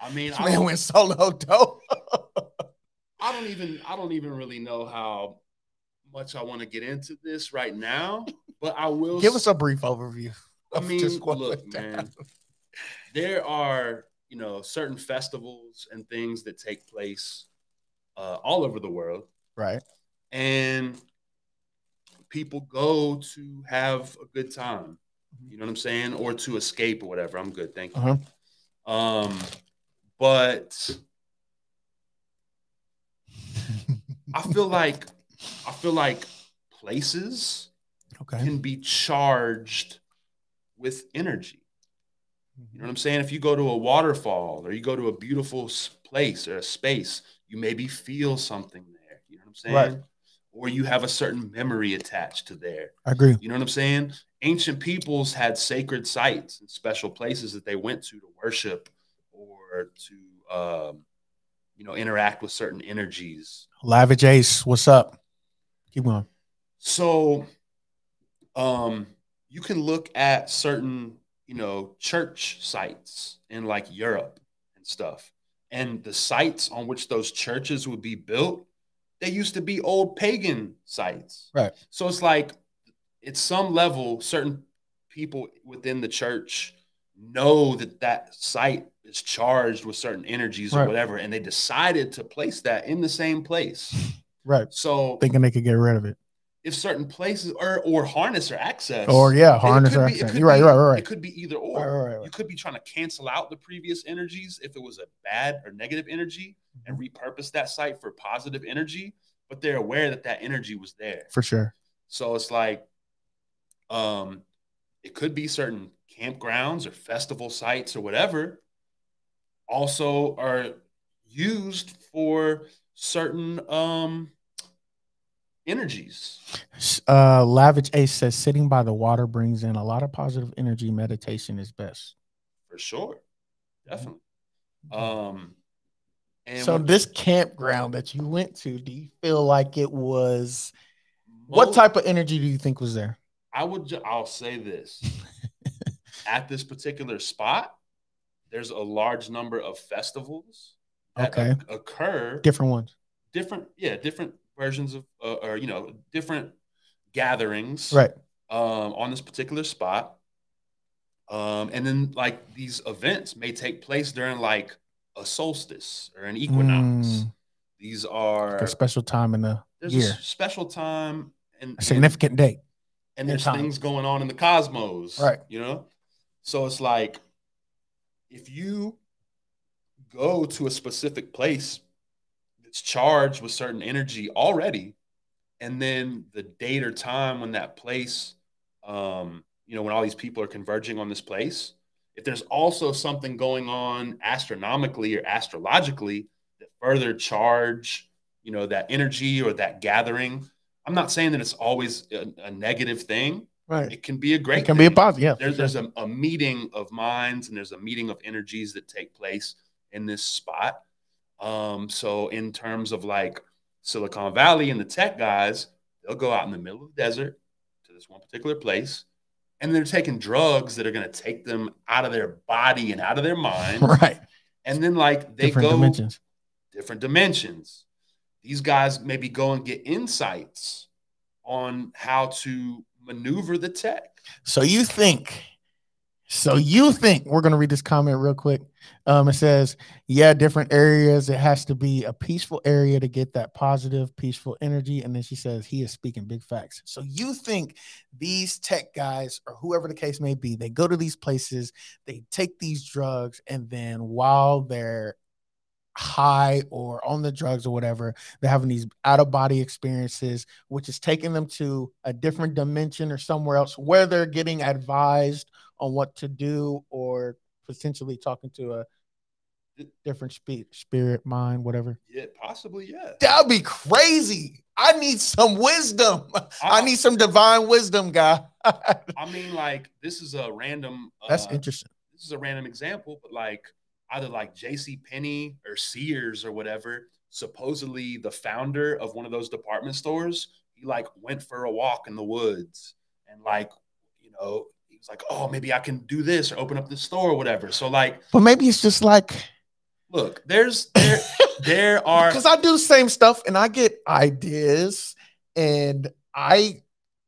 I mean, I went solo dope. I don't even really know how much I want to get into this right now, but I will give us a brief overview. I mean, look, man, there are, you know, certain festivals and things that take place all over the world. Right. And people go to have a good time. You know what I'm saying? Or to escape or whatever. I'm good. Thank you. But I feel like places can be charged with energy. You know what I'm saying? If you go to a waterfall or you go to a beautiful place or a space, you maybe feel something there. You know what I'm saying? Right. Or you have a certain memory attached to there. I agree. You know what I'm saying? Ancient peoples had sacred sites and special places that they went to worship or to, you know, interact with certain energies. Lavish Ace, what's up? Keep going. So, you can look at certain, you know, church sites in like Europe and stuff. And the sites on which those churches would be built, they used to be old pagan sites. Right. So it's like, at some level, certain people within the church know that that site is charged with certain energies or whatever, and they decided to place that in the same place. Right. So thinking they could get rid of it. If certain places or harness or access, harness or access. You're right. It could be either or. Right. You could be trying to cancel out the previous energies if it was a bad or negative energy and repurpose that site for positive energy, but they're aware that that energy was there. For sure. So it's like, it could be certain campgrounds or festival sites or whatever also are used for certain energies. Lavish Ace says sitting by the water brings in a lot of positive energy. Meditation is best. For sure. Definitely. And so this campground that you went to, do you feel like it was what type of energy do you think was there? I'll say this. At this particular spot, there's a large number of festivals that occur. Different ones. Different versions of, or, you know, different gatherings. Right. On this particular spot. And then like these events may take place during like a solstice or an equinox. These are like a special time in the year. A special time and a significant date. And there's things going on in the cosmos. Right. You know? So it's like if you go to a specific place that's charged with certain energy already, and then the date or time when that place, you know, when all these people are converging on this place, if there's also something going on astronomically or astrologically that further charge, you know, that energy or that gathering, I'm not saying that it's always a negative thing. Right. It can be a great thing. It can be a positive. Yeah. There's a meeting of minds and there's a meeting of energies that take place in this spot. So in terms of like Silicon Valley and the tech guys, they'll go out in the middle of the desert to this one particular place, and they're taking drugs that are going to take them out of their body and out of their mind. Right. And then like they different dimensions. These guys maybe go and get insights on how to maneuver the tech. So you think we're going to read this comment real quick. It says, yeah, different areas. It has to be a peaceful area to get that positive, peaceful energy. And then she says, he is speaking big facts. So you think these tech guys or whoever the case may be, they go to these places, they take these drugs, and then while they're high or on the drugs or whatever, they're having these out-of-body experiences, which is taking them to a different dimension or somewhere else where they're getting advised on what to do or potentially talking to a different spirit, mind, whatever. Yeah, possibly, yeah. That would be crazy. I need some wisdom. I need some divine wisdom, guy. I mean, like, this is a random... That's interesting. This is a random example, but like either like J.Payne or Sears or whatever, supposedly the founder of one of those department stores, he like went for a walk in the woods and like, you know, he was like, oh, maybe I can do this or open up this store or whatever. So like, but maybe it's just like, look, there are, because I do the same stuff and I get ideas and I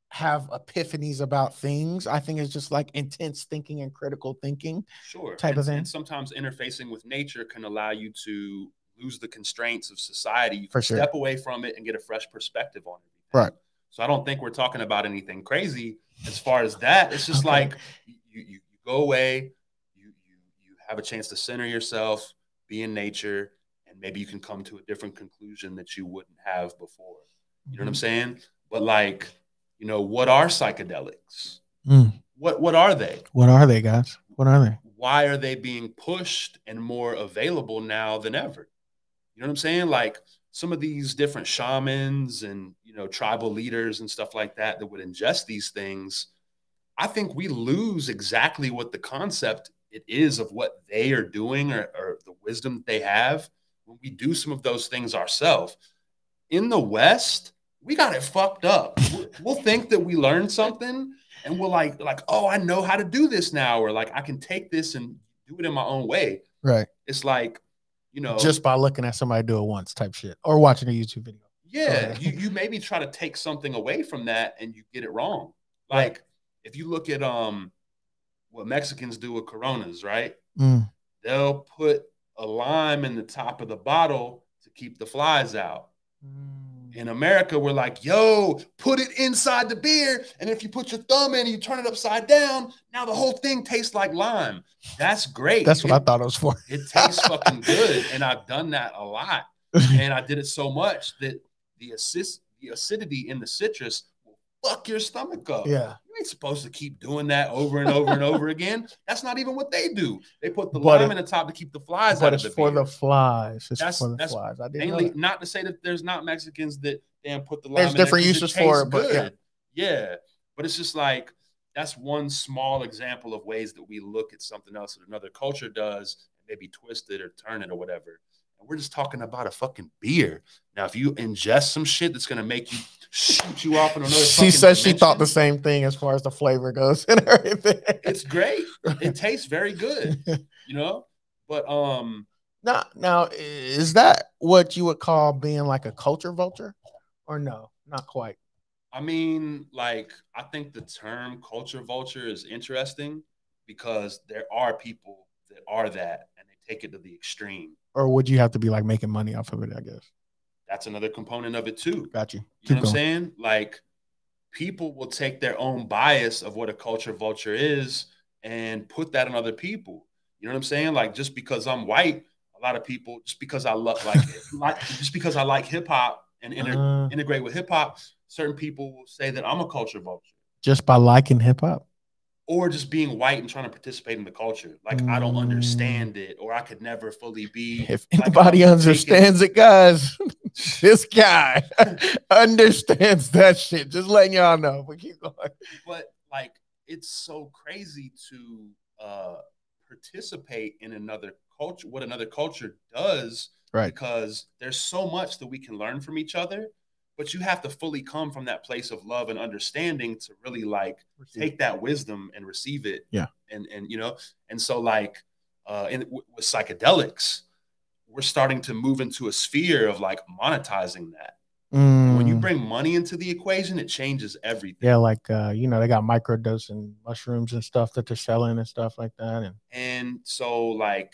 have epiphanies about things. I think it's just like intense thinking and critical thinking. Sure. Type of thing. And sometimes interfacing with nature can allow you to lose the constraints of society. You can step away from it and get a fresh perspective on it. Right. So I don't think we're talking about anything crazy as far as that. It's just like you go away, you have a chance to center yourself, be in nature, and maybe you can come to a different conclusion that you wouldn't have before. You know what I'm saying? But like, you know, what are psychedelics? What are they? What are they, guys? What are they? Why are they being pushed and more available now than ever? You know what I'm saying? Like some of these different shamans and, you know, tribal leaders and stuff like that that would ingest these things, I think we lose exactly what the concept it is of what they are doing or the wisdom that they have when we do some of those things ourselves. In the West, we got it fucked up. We'll think that we learned something and we're like, oh, I know how to do this now. Or like, I can take this and do it in my own way. Right. It's like, you know, just by looking at somebody do it once type shit or watching a YouTube video. Yeah. You maybe try to take something away from that and you get it wrong. Like if you look at what Mexicans do with Coronas, right? They'll put a lime in the top of the bottle to keep the flies out. In America, we're like, yo, put it inside the beer. And if you put your thumb in and you turn it upside down, now the whole thing tastes like lime. That's great. That's what I thought it was for. It tastes fucking good. And I've done that a lot. And I did it so much that the acidity in the citrus will fuck your stomach up. Yeah. You ain't supposed to keep doing that over and over and over again. That's not even what they do. They put the lime in the top to keep the flies out of the beer. For the flies. It's for the flies. I didn't know that. Not to say that there's not Mexicans that damn put the lime in there. There's different uses for it, but yeah. But it's just like, that's one small example of ways that we look at something else that another culture does, and maybe twist it or turn it or whatever. And we're just talking about a fucking beer. Now, if you ingest some shit that's going to make you shoot you off in another she said she thought the same thing as far as the flavor goes and everything. It's great. It tastes very good, you know? But now is that what you would call being like a culture vulture? Or no, not quite? I mean, like, I think the term culture vulture is interesting because there are people that are that and they take it to the extreme. Or would you have to be like making money off of it, I guess? That's another component of it too. Got you. You know what I'm saying? Like, people will take their own bias of what a culture vulture is and put that on other people. You know what I'm saying? Like, just because I'm white, a lot of people, just because I love just because I like hip hop and integrate with hip hop, certain people will say that I'm a culture vulture. Just by liking hip hop? Or just being white and trying to participate in the culture. Like, I don't understand it, or I could never fully be. If anybody understands it, guys, this guy understands that shit. Just letting y'all know. But keep going. But, like, it's so crazy to participate in another culture, what another culture does, right? Because there's so much that we can learn from each other. But you have to fully come from that place of love and understanding to really like take that wisdom and receive it. Yeah. And you know, and so like with psychedelics, we're starting to move into a sphere of like monetizing that. When you bring money into the equation, it changes everything. Yeah, like you know, they got microdosing mushrooms and stuff that they're selling and stuff like that. And so like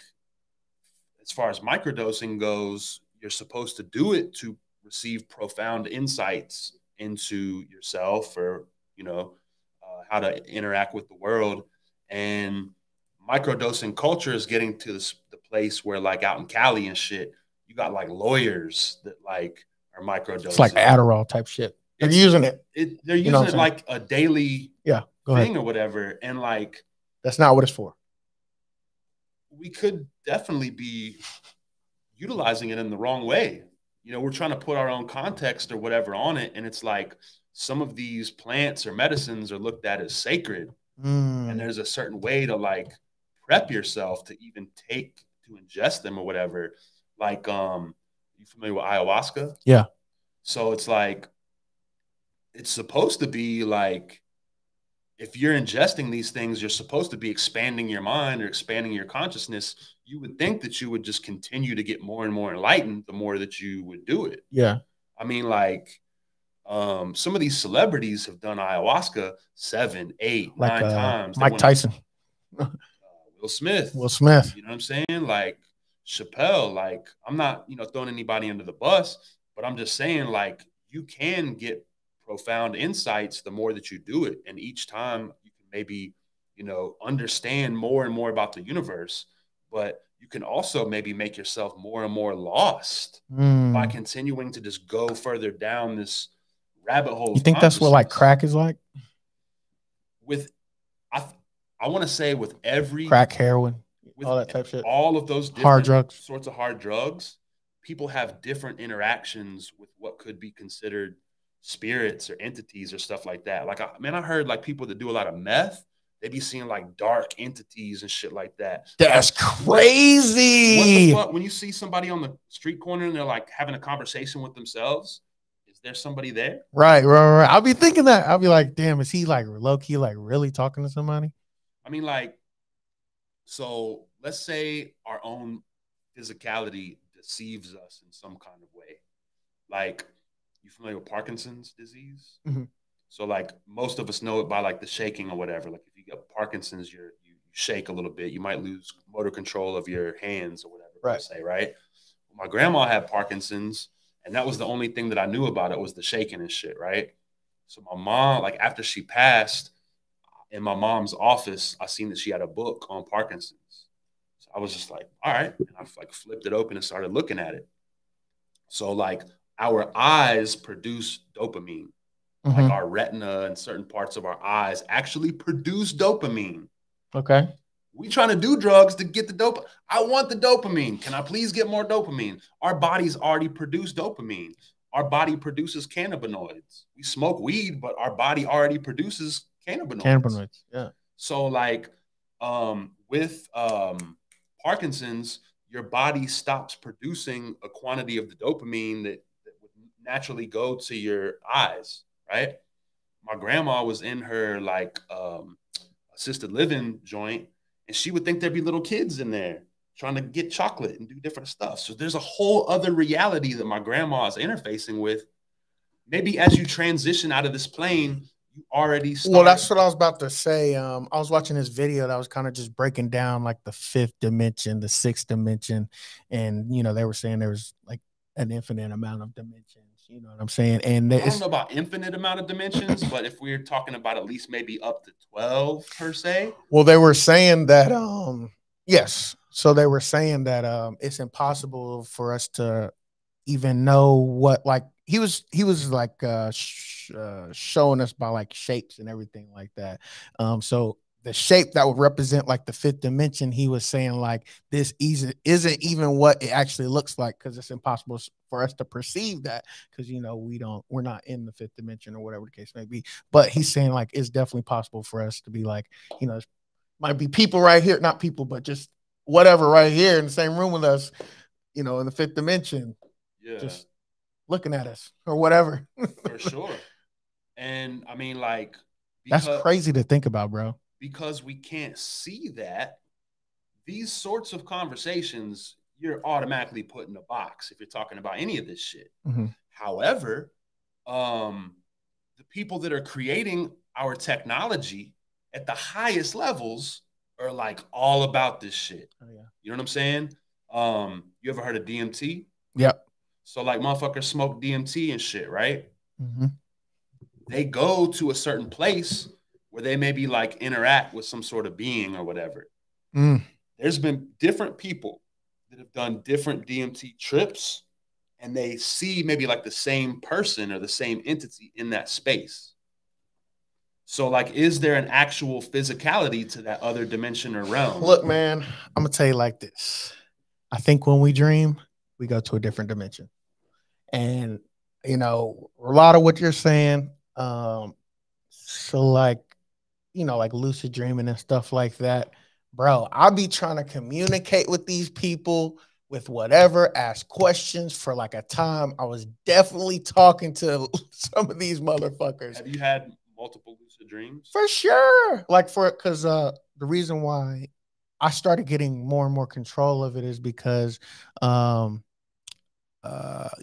as far as microdosing goes, you're supposed to do it to receive profound insights into yourself or, you know, how to interact with the world. And microdosing culture is getting to the place where like out in Cali and shit, you got like lawyers that like are microdosing. It's like Adderall type shit. They're using it. They're using it like a daily thing or whatever. And like, that's not what it's for. We could definitely be utilizing it in the wrong way. You know, we're trying to put our own context or whatever on it. And it's like some of these plants or medicines are looked at as sacred. And there's a certain way to like prep yourself to even to ingest them or whatever. Like, you familiar with ayahuasca? Yeah. So it's like, it's supposed to be like, if you're ingesting these things, you're supposed to be expanding your mind or expanding your consciousness. You would think that you would just continue to get more and more enlightened the more that you would do it. Yeah. I mean, like, some of these celebrities have done ayahuasca 7, 8, like, 9 times. Mike Tyson. Will Smith. Will Smith. You know what I'm saying? Like Chappelle. Like, I'm not, you know, throwing anybody under the bus, but I'm just saying, like, you can get profound insights the more that you do it. And each time you can maybe, you know, understand more and more about the universe, but you can also maybe make yourself more and more lost by continuing to just go further down this rabbit hole. You think that's what like crack is like? With, I want to say with every crack, heroin, all that type of shit, all of those different hard drugs, sorts of hard drugs, people have different interactions with what could be considered spirits or entities or stuff like that. Like, I heard like people that do a lot of meth they be seeing like dark entities and shit like that. That's crazy. What the fuck? When you see somebody on the street corner and they're like having a conversation with themselves, is there somebody there? Right. I'll be thinking that. I'll be like, damn, is he like low key, like really talking to somebody? I mean, like, so let's say our own physicality deceives us in some kind of way. Like, you familiar with Parkinson's disease? Mm-hmm. So, like, most of us know it by like the shaking or whatever. Like, if you get Parkinson's, you shake a little bit, you might lose motor control of your hands or whatever. Right. Say, right. My grandma had Parkinson's, and that was the only thing that I knew about it was the shaking and shit. Right. So my mom, like, after she passed, in my mom's office, I seen that she had a book on Parkinson's. So I was just like, all right. And I like flipped it open and started looking at it. So like our eyes produce dopamine. Mm-hmm. Like our retina and certain parts of our eyes actually produce dopamine. Okay. We trying to do drugs to get the dopamine. I want the dopamine. Can I please get more dopamine? Our bodies already produce dopamine. Our body produces cannabinoids. We smoke weed, but our body already produces cannabinoids. Yeah. So like with Parkinson's, your body stops producing a quantity of the dopamine that would naturally go to your eyes, right? My grandma was in her like assisted living joint, and she would think there'd be little kids in there trying to get chocolate and do different stuff. So there's a whole other reality that my grandma is interfacing with. Maybe as you transition out of this plane, you already start. Well, that's what I was about to say. I was watching this video that was kind of just breaking down like the 5th dimension, the 6th dimension, and you know they were saying there was like an infinite amount of dimensions. You know what I'm saying? And I don't know about infinite amount of dimensions, but if we're talking about at least maybe up to 12 per se. Well, they were saying that yes. So they were saying that it's impossible for us to even know what, like he was like showing us by like shapes and everything like that. So the shape that would represent like the 5th dimension, he was saying like this isn't even what it actually looks like, because it's impossible for us to perceive that, because you know we're not in the 5th dimension or whatever the case may be. But he's saying like it's definitely possible for us to be like, you know, might be people right here, not people, but just whatever right here in the same room with us, you know, in the 5th dimension. Yeah. Just looking at us or whatever. For sure. And I mean, like, that's crazy to think about, bro. Because we can't see that, these sorts of conversations, you're automatically put in a box if you're talking about any of this shit. Mm-hmm. However, the people that are creating our technology at the highest levels are like all about this shit. Oh, yeah. You know what I'm saying? You ever heard of DMT? Yep. So like motherfuckers smoke DMT and shit, right? Mm-hmm. They go to a certain place where they maybe like interact with some sort of being or whatever. There's been different people that have done different DMT trips, and they see maybe like the same person or the same entity in that space. So like, is there an actual physicality to that other dimension or realm? Look, man, I'm gonna tell you like this. I think when we dream, we go to a different dimension. And, you know, a lot of what you're saying, so like, you know, like lucid dreaming and stuff like that, bro, I'll be trying to communicate with these people with whatever, ask questions for like a time. I was definitely talking to some of these motherfuckers. Have you had multiple lucid dreams? For sure. Like because the reason why I started getting more and more control of it is because,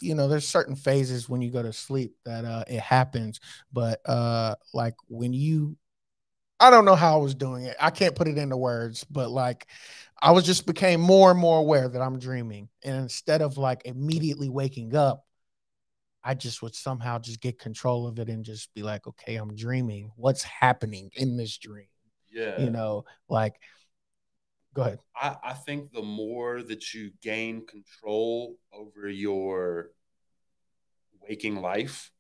you know, there's certain phases when you go to sleep that it happens, but like when you, I don't know how I was doing it. I can't put it into words, but like I was just became more and more aware that I'm dreaming, and instead of like immediately waking up, I just would somehow just get control of it and just be like, okay, I'm dreaming. What's happening in this dream? Yeah, you know, like. Go ahead. I think the more that you gain control over your waking life,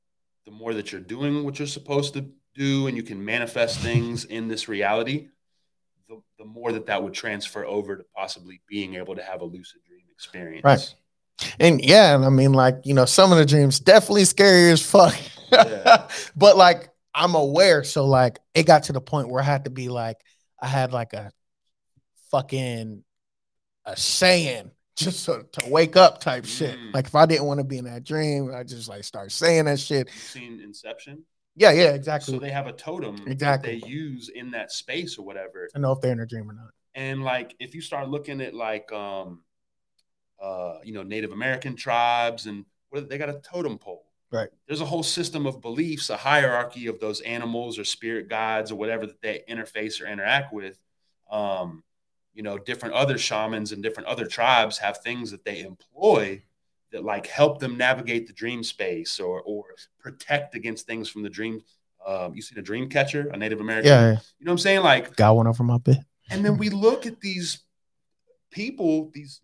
the more that you're doing what you're supposed to do and you can manifest things in this reality, the more that would transfer over to possibly being able to have a lucid dream experience. Right. And yeah, and I mean, like, you know, some of the dreams definitely scary as fuck. Yeah. But like, I'm aware. So like it got to the point where I had to be like, I had like a fucking saying just to wake up type shit. Like if I didn't want to be in that dream, I just like start saying that shit. You've seen Inception? Yeah, exactly. So they have a totem that they use in that space or whatever to know if they're in a dream or not. And like if you start looking at like Native American tribes and they got a totem pole. Right. There's a whole system of beliefs, a hierarchy of those animals or spirit guides or whatever that they interface or interact with. Different other shamans and different other tribes have things that they employ that like help them navigate the dream space or protect against things from the dream. You seen a dream catcher, a Native American? Yeah. You know what I'm saying? Like got one over my bed. And then we look at these people, these,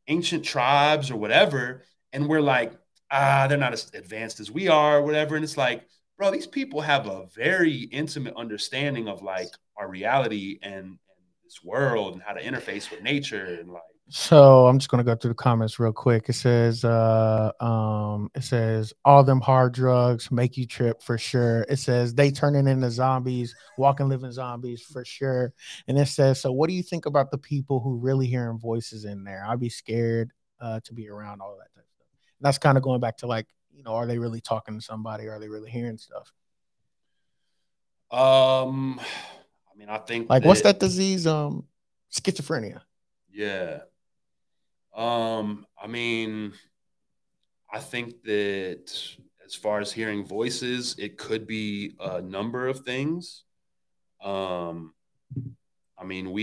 ancient tribes or whatever, and we're like, they're not as advanced as we are or whatever. And it's like, bro, these people have a very intimate understanding of like our reality and this world and how to interface with nature and like. So I'm just gonna go through the comments real quick. It says, all them hard drugs make you trip for sure. It says they turning into zombies, walking, living zombies for sure. And it says, so what do you think about the people who really hearing voices in there? I'd be scared to be around all that type of stuff. And that's kind of going back to like, are they really talking to somebody? Are they really hearing stuff? I think like what's that disease? Schizophrenia. Yeah. I think that as far as hearing voices, it could be a number of things. We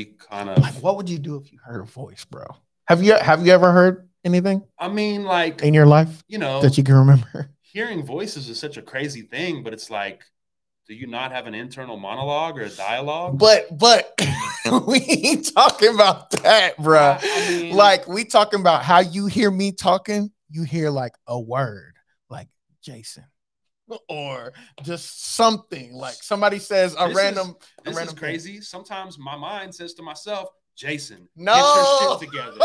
kind of like, what would you do if you heard a voice, bro? Have you ever heard anything? Like in your life, that you can remember. Hearing voices is such a crazy thing, but it's like, do you not have an internal monologue or a dialogue? But we ain't talking about that, bro. Like we talking about how you hear me talking. You hear like a word, like Jason, or just something like somebody says a random. This is crazy. Thing. Sometimes my mind says to myself, "Jason, no, get your shit together."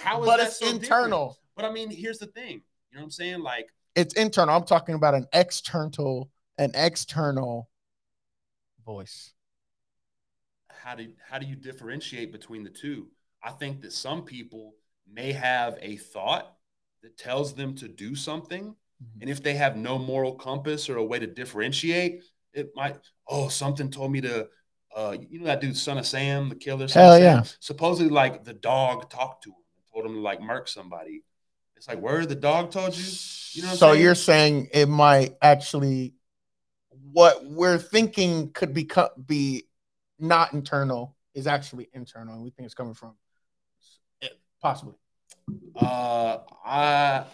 How is but that it's so internal. Different? But here's the thing. You know what I'm saying? Like it's internal. I'm talking about an external voice. How do you differentiate between the two? I think that some people may have a thought that tells them to do something, and if they have no moral compass or a way to differentiate, it might, something told me to that dude Son of Sam, the killer. Hell yeah. Supposedly like the dog talked to him and told him to like murk somebody. It's like, where the dog told you? You know what I'm saying? You're saying it might actually, what we're thinking could be not internal is actually internal, and we think it's coming from it, possibly. I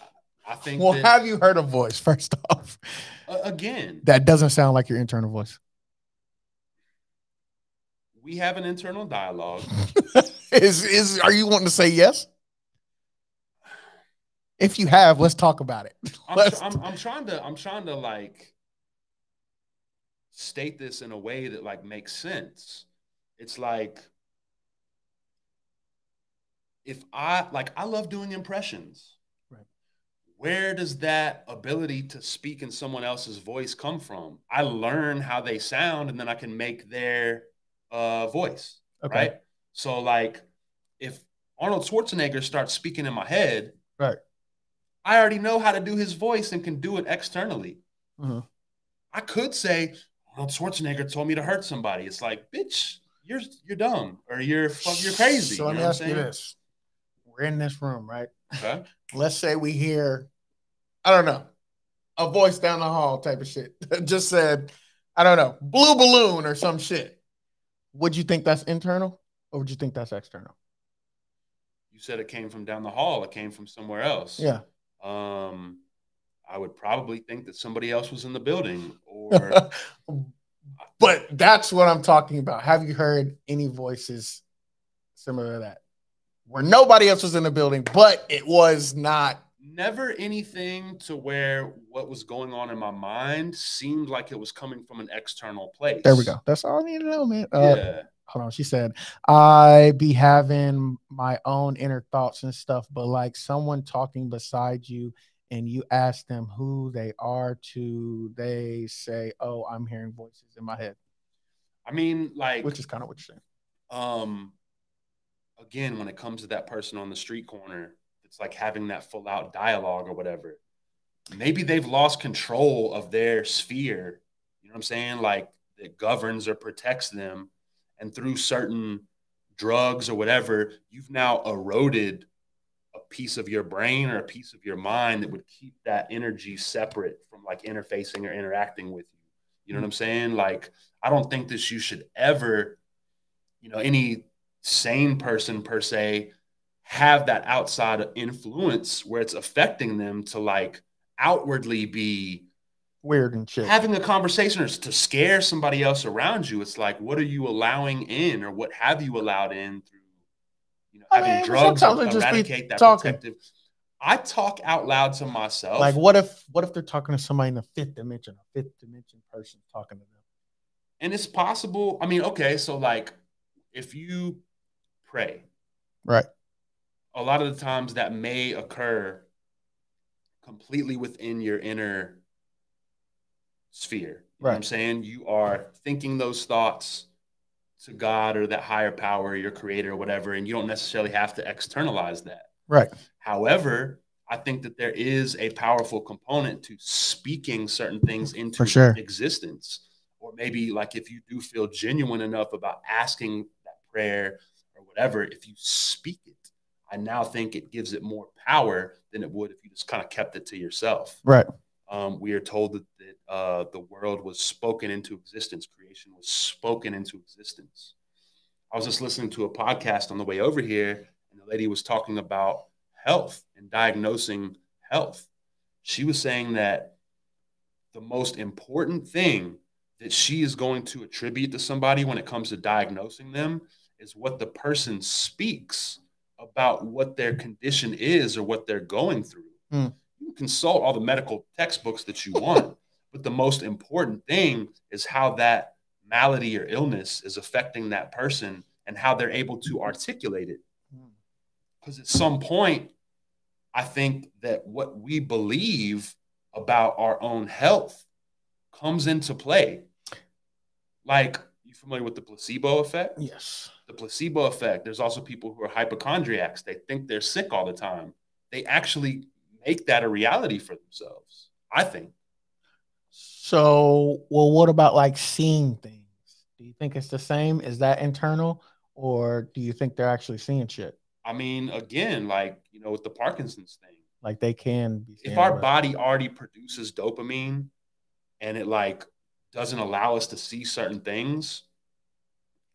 think. Well, have you heard a voice first off? Again, that doesn't sound like your internal voice. We have an internal dialogue. Are you wanting to say yes? If you have, let's talk about it. I'm trying to like state this in a way that like makes sense. It's like if I love doing impressions. Right. Where does that ability to speak in someone else's voice come from? I learn how they sound and then I can make their voice. Okay. Right. So like if Arnold Schwarzenegger starts speaking in my head, right, I already know how to do his voice and can do it externally. Mm-hmm. I could say, Arnold Schwarzenegger told me to hurt somebody. It's like, bitch, you're dumb or you're crazy. So let me ask you this. We're in this room, right? Okay. Let's say we hear, I don't know, a voice down the hall type of shit. Just said, I don't know, blue balloon or some shit. Would you think that's internal or would you think that's external? You said it came from down the hall. It came from somewhere else. Yeah. I would probably think that somebody else was in the building or. But that's what I'm talking about. Have you heard any voices similar to that? Where nobody else was in the building, but it was not. Never anything to where what was going on in my mind seemed like it was coming from an external place. There we go. That's all I need to know, man. Yeah. Hold on. She said, I be having my own inner thoughts and stuff, but like someone talking beside you and you ask them who they are to, they say, "Oh, I'm hearing voices in my head." I mean, like, which is kind of what you're saying. Again, when it comes to that person on the street corner, it's like having that full out dialogue or whatever. Maybe they've lost control of their sphere. You know what I'm saying? Like, that governs or protects them. And through certain drugs or whatever, you've now eroded a piece of your brain or a piece of your mind that would keep that energy separate from like interfacing or interacting with you. You know what I'm saying? Like, I don't think that you should ever, any sane person per se, have that outside influence where it's affecting them to like outwardly be weird and shit. Having a conversation or to scare somebody else around you. It's like, what are you allowing in, or what have you allowed in through, having drugs eradicate that protective. I talk out loud to myself. Like, what if they're talking to somebody in the fifth dimension person talking to them? And it's possible. I mean, okay, so like if you pray, right, a lot of the times that may occur completely within your inner sphere. You know what I'm saying? You are thinking those thoughts to God or that higher power, your creator or whatever, and you don't necessarily have to externalize that. Right. However, I think that there is a powerful component to speaking certain things into existence. Or maybe like if you do feel genuine enough about asking that prayer or whatever, if you speak it, I now think it gives it more power than it would if you just kind of kept it to yourself. Right. We are told that the world was spoken into existence. Creation was spoken into existence. I was just listening to a podcast on the way over here, and the lady was talking about health and diagnosing health. She was saying that the most important thing that she is going to attribute to somebody when it comes to diagnosing them is what the person speaks about what their condition is or what they're going through. Mm. You consult all the medical textbooks that you want, but the most important thing is how that malady or illness is affecting that person and how they're able to articulate it. Because at some point, I think that what we believe about our own health comes into play. Like, you familiar with the placebo effect? Yes. The placebo effect. There's also people who are hypochondriacs. They think they're sick all the time. They actually make that a reality for themselves, I think. So, well, what about like seeing things? Do you think it's the same? Is that internal, or do you think they're actually seeing shit? I mean, again, like, with the Parkinson's thing. Like, they can be if our body already produces dopamine and it like doesn't allow us to see certain things,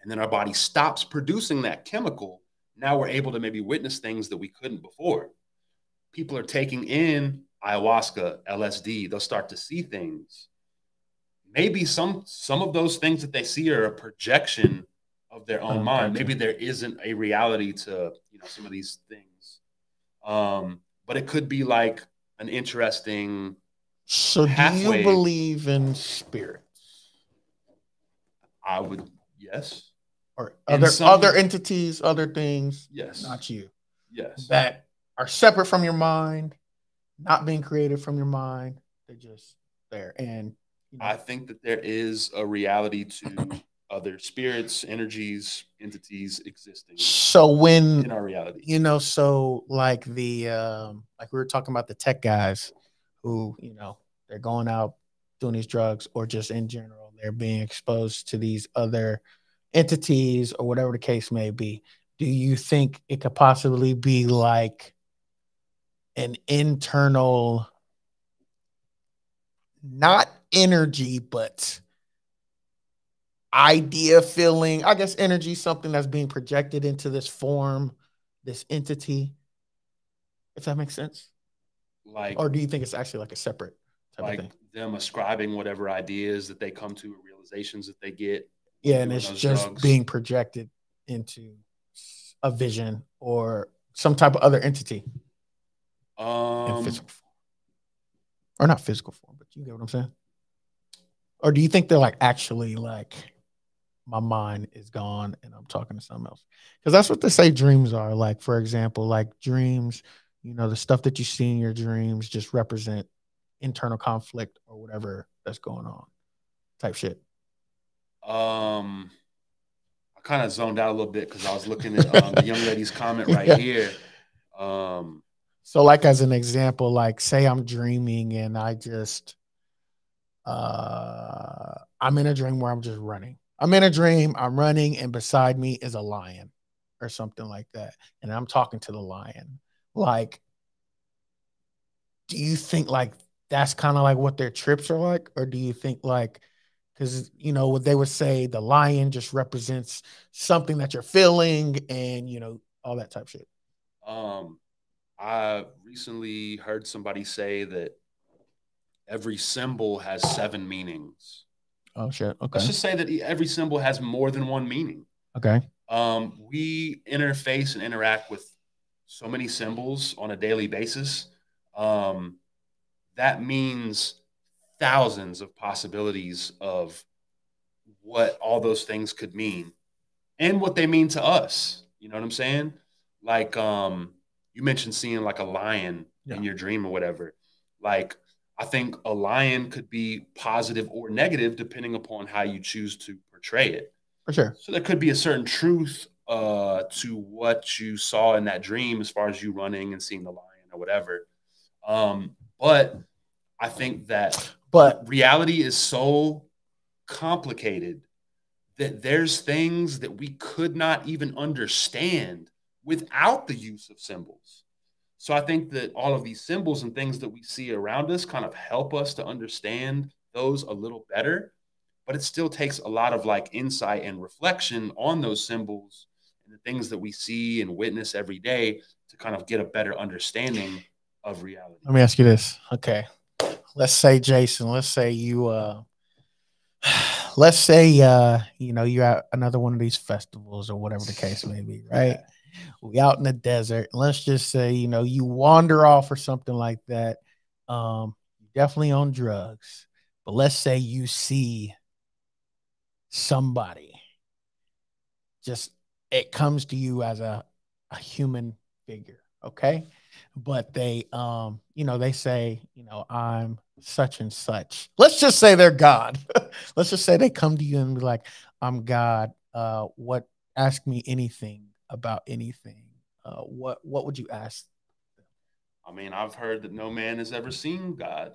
and then our body stops producing that chemical, now we're able to maybe witness things that we couldn't before. People are taking in ayahuasca, LSD, they'll start to see things. Maybe some of those things that they see are a projection of their own mind. Maybe there isn't a reality to, some of these things. But it could be like an interesting pathway. Do you believe in spirits? I would, yes. Or other entities, other things? Yes. Not you. Yes. That are separate from your mind, not being created from your mind. They're just there. And I think that there is a reality to other spirits, energies, entities existing. So in our reality, so like the like we were talking about the tech guys who, they're going out doing these drugs, or just in general, they're being exposed to these other entities or whatever the case may be. Do you think it could possibly be like an internal, not energy, but idea, feeling, I guess energy, something that's being projected into this form, this entity, if that makes sense? Like, or do you think it's actually like a separate type like of thing? Them ascribing whatever ideas that they come to, or realizations that they get? Yeah, and it's just drugs being projected into a vision or some type of other entity. In physical form. Or not physical form, but you get what I'm saying? Or do you think they're like actually like, my mind is gone and I'm talking to something else? Because that's what they say dreams are. Like, for example, like dreams, you know, the stuff that you see in your dreams just represent internal conflict or whatever that's going on, type shit? I kind of zoned out a little bit because I was looking at the young lady's comment right here. So like as an example, like say I'm dreaming and I just I'm in a dream where I'm just running. I'm in a dream, I'm running, and beside me is a lion or something like that. And I'm talking to the lion. Like, do you think like that's kind of like what their trips are like? Or do you think like, because you know what they would say, the lion just represents something that you're feeling and you know, all that type of shit. I recently heard somebody say that every symbol has 7 meanings. Oh shit. Okay. Let's just say that every symbol has more than one meaning. Okay. We interface and interact with so many symbols on a daily basis. That means thousands of possibilities of what all those things could mean and what they mean to us. You know what I'm saying? Like, you mentioned seeing like a lion in your dream or whatever. Like, I think a lion could be positive or negative depending upon how you choose to portray it. For sure. So there could be a certain truth to what you saw in that dream as far as you running and seeing the lion or whatever. But I think that reality is so complicated that there's things that we could not even understand without the use of symbols. So I think that all of these symbols and things that we see around us kind of help us to understand those a little better, but it still takes a lot of like insight and reflection on those symbols and the things that we see and witness every day to kind of get a better understanding of reality. Let me ask you this. Okay. Let's say, Jason, let's say you, you know, you're at another one of these festivals or whatever the case may be, right? We out in the desert. Let's just say, you know, you wander off or something like that. Definitely on drugs, but let's say you see somebody, just it comes to you as a human figure, okay? But they, you know, they say, you know, I'm such and such. Let's just say they're God. Let's just say they come to you and be like, I'm God. Ask me anything about anything. What would you ask them? I mean, I've heard that no man has ever seen God.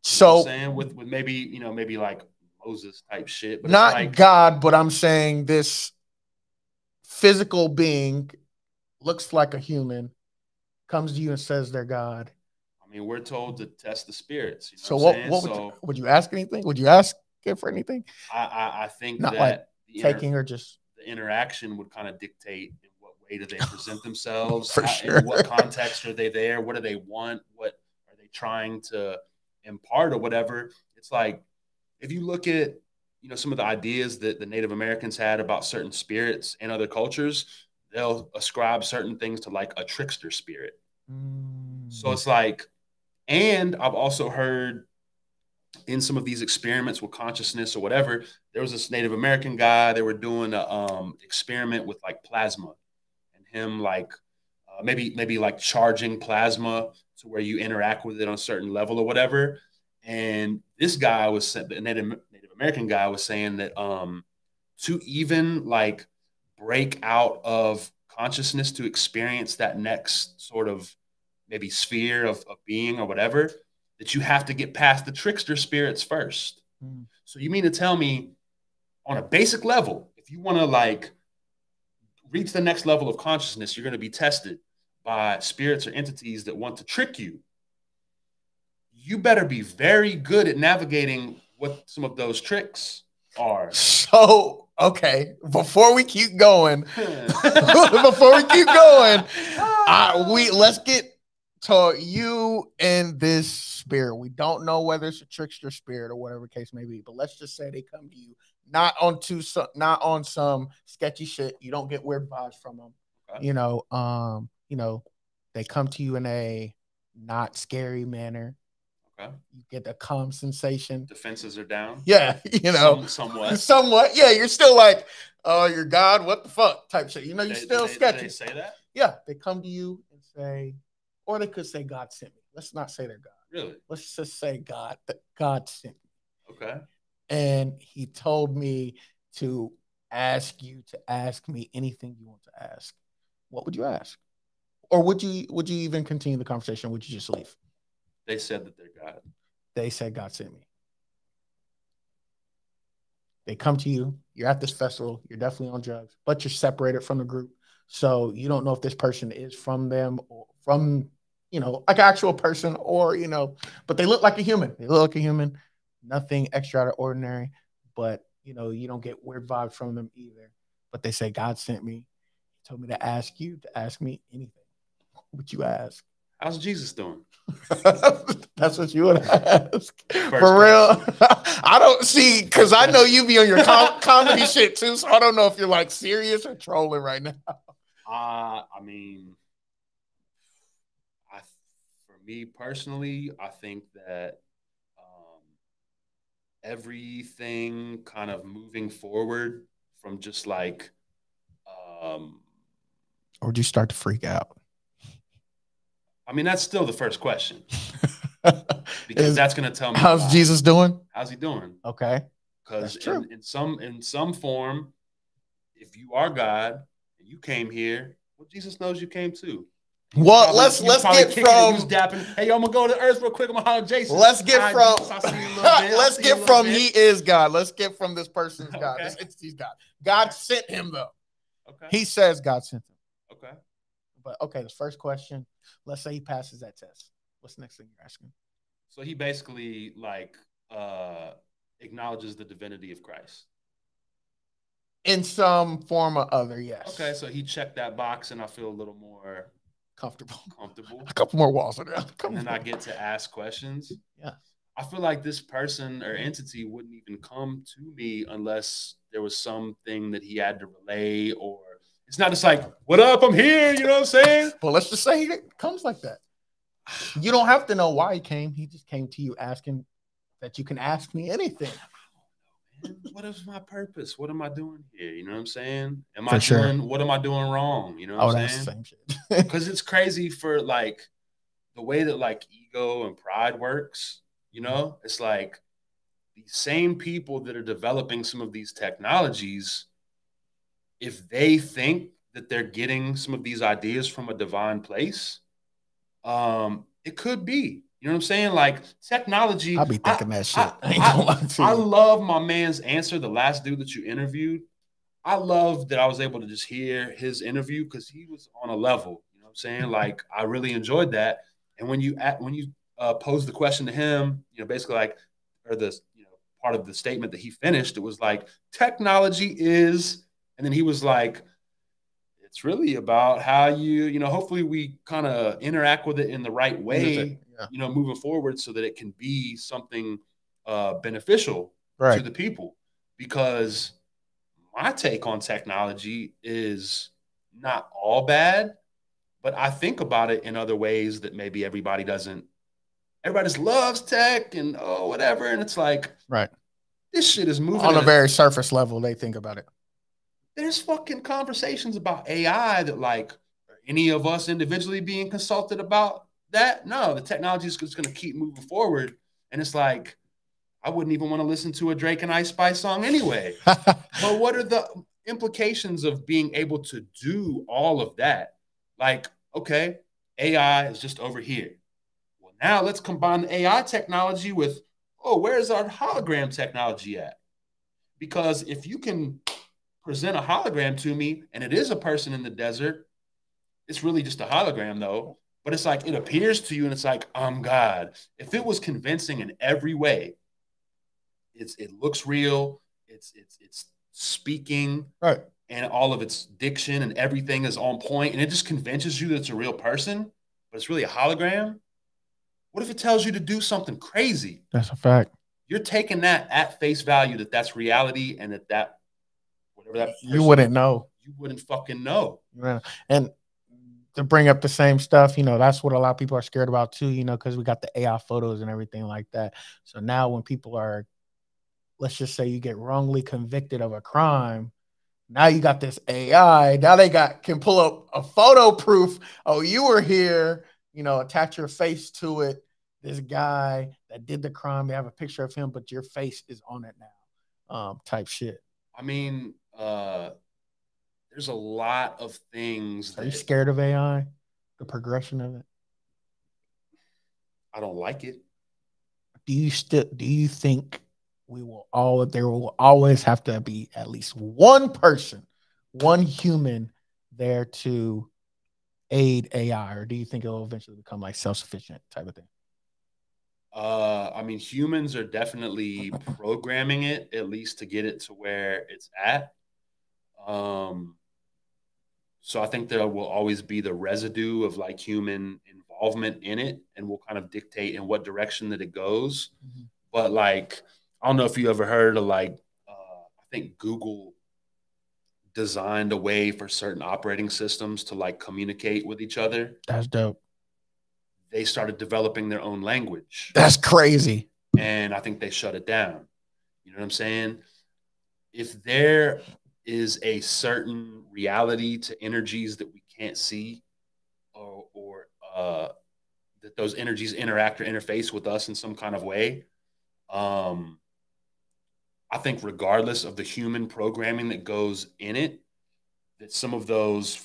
So I'm saying with maybe, you know, maybe like Moses type shit, but not it's like God, but I'm saying this physical being looks like a human, comes to you and says they're God. I mean, we're told to test the spirits. You know so what would you ask anything? Would you ask it for anything? I think not that like taking or just the interaction would kind of dictate in what way do they present themselves, for sure. in what context are they there, what do they want, what are they trying to impart or whatever. It's like if you look at, you know, some of the ideas that the Native Americans had about certain spirits in other cultures, they'll ascribe certain things to like a trickster spirit. So it's like, and I've also heard in some of these experiments with consciousness or whatever, there was this Native American guy, they were doing a experiment with like plasma and him like maybe like charging plasma to where you interact with it on a certain level or whatever. And this guy the Native American guy was saying that to even like break out of consciousness to experience that next sort of maybe sphere of being or whatever, that you have to get past the trickster spirits first. So you mean to tell me on a basic level, if you want to like reach the next level of consciousness, you're going to be tested by spirits or entities that want to trick you. You better be very good at navigating what some of those tricks are. So, okay, before we keep going, let's get to you and this spirit. We don't know whether it's a trickster spirit or whatever case may be, but let's just say they come to you not on some sketchy shit. You don't get weird vibes from them. Okay. You know, they come to you in a not scary manner. Okay. You get a calm sensation. Defenses are down. Yeah, you know, somewhat. Yeah, you're still like, oh, you're God. What the fuck? Type shit. You know, you're still sketchy. They say that. Yeah, they come to you and say, Or they could say God sent me. Let's not say they're God. Really? Let's just say God sent me. Okay. And he told me to ask you to ask me anything you want to ask. What would you ask? Or would you even continue the conversation? Or would you just leave? They said that they're God. They said God sent me. They come to you. You're at this festival. You're definitely on drugs, but you're separated from the group. So you don't know if this person is from them or from, like an actual person or, but they look like a human. They look like a human. Nothing extraordinary, but, you don't get weird vibes from them either. But they say, God sent me. He told me to ask you to ask me anything. What would you ask? How's Jesus doing? That's what you would ask. For real. I don't see, because I know you be on your comedy shit too, so I don't know if you're like serious or trolling right now. I mean, for me personally, I think that everything kind of moving forward from just like or would you start to freak out? I mean, that's still the first question. Because that's going to tell me how's Jesus doing? How's he doing? Okay. Because in some form, if you are God and you came here, well, Jesus knows you came too. Well, let's get from dapping. Hey, yo, I'm gonna go to Earth real quick. I'm gonna holler Jason. Let's get from he is God. Let's get from this person's God. This entity's God. God sent him though. Okay. He says God sent him. Okay. But okay, the first question. Let's say he passes that test. What's the next thing you're asking? So he basically like acknowledges the divinity of Christ. In some form or other, yes. Okay, so he checked that box and I feel a little more comfortable. A couple more walls in there. And then I get to ask questions. Yeah. I feel like this person or entity wouldn't even come to me unless there was something that he had to relay, or it's not just like, what up, I'm here, you know what I'm saying? Well, let's just say he comes like that. You don't have to know why he came. He just came to you asking that you can ask me anything. What is my purpose? What am I doing here? You know what I'm saying? What am I doing wrong? You know what I'm saying? That's the same shit. Because it's crazy for like the way that like ego and pride works, it's like the same people that are developing some of these technologies, if they think that they're getting some of these ideas from a divine place, it could be. You know what I'm saying? Like technology. I'll be thinking that shit. I love my man's answer, the last dude that you interviewed. I love that I was able to just hear his interview because he was on a level. You know what I'm saying? Like I really enjoyed that. And when you posed the question to him, basically like, or the part of the statement that he finished, it was like technology is, and then he was like, it's really about how you hopefully we kind of interact with it in the right way, moving forward so that it can be something beneficial to the people. Because my take on technology is not all bad, but I think about it in other ways that maybe everybody doesn't. Everybody just loves tech and whatever. And it's like, this shit is moving on a very surface level. They think about it. There's fucking conversations about AI that like, are any of us individually being consulted about that? No, the technology is just going to keep moving forward. And it's like, I wouldn't even want to listen to a Drake and Ice Spice song anyway. But what are the implications of being able to do all of that? Like, okay, AI is just over here. Well, now let's combine the AI technology with, where's our hologram technology at? Because if you can present a hologram to me and it is a person in the desert, it's really just a hologram though. But it's like, it appears to you and it's like, I'm God. If it was convincing in every way, it looks real, it's speaking, and all of its diction and everything is on point, and it just convinces you that it's a real person, but it's really a hologram. What if it tells you to do something crazy? That's a fact. You're taking that at face value that that's reality, and that whatever that person, you wouldn't know. You wouldn't fucking know. And to bring up the same stuff, that's what a lot of people are scared about too, because we got the AI photos and everything like that. So now when people are, let's just say you get wrongly convicted of a crime, now you got this AI. Now they can pull up a photo proof. Oh, you were here. attach your face to it. This guy that did the crime, they have a picture of him, but your face is on it now, type shit. I mean, there's a lot of things. Are you scared of AI? The progression of it? I don't like it. Do you think there will always have to be at least one person, one human there to aid AI, or do you think it will eventually become like self-sufficient type of thing? I mean, humans are definitely programming it, at least to get it to where it's at. So I think there will always be the residue of like human involvement in it, and we'll kind of dictate in what direction that it goes. Mm-hmm. But like, I don't know if you ever heard of like, I think Google designed a way for certain operating systems to like communicate with each other. That's dope. They started developing their own language. That's crazy. And I think they shut it down. You know what I'm saying? If there is a certain reality to energies that we can't see, or that those energies interact or interface with us in some kind of way, I think regardless of the human programming that goes in it, that some of those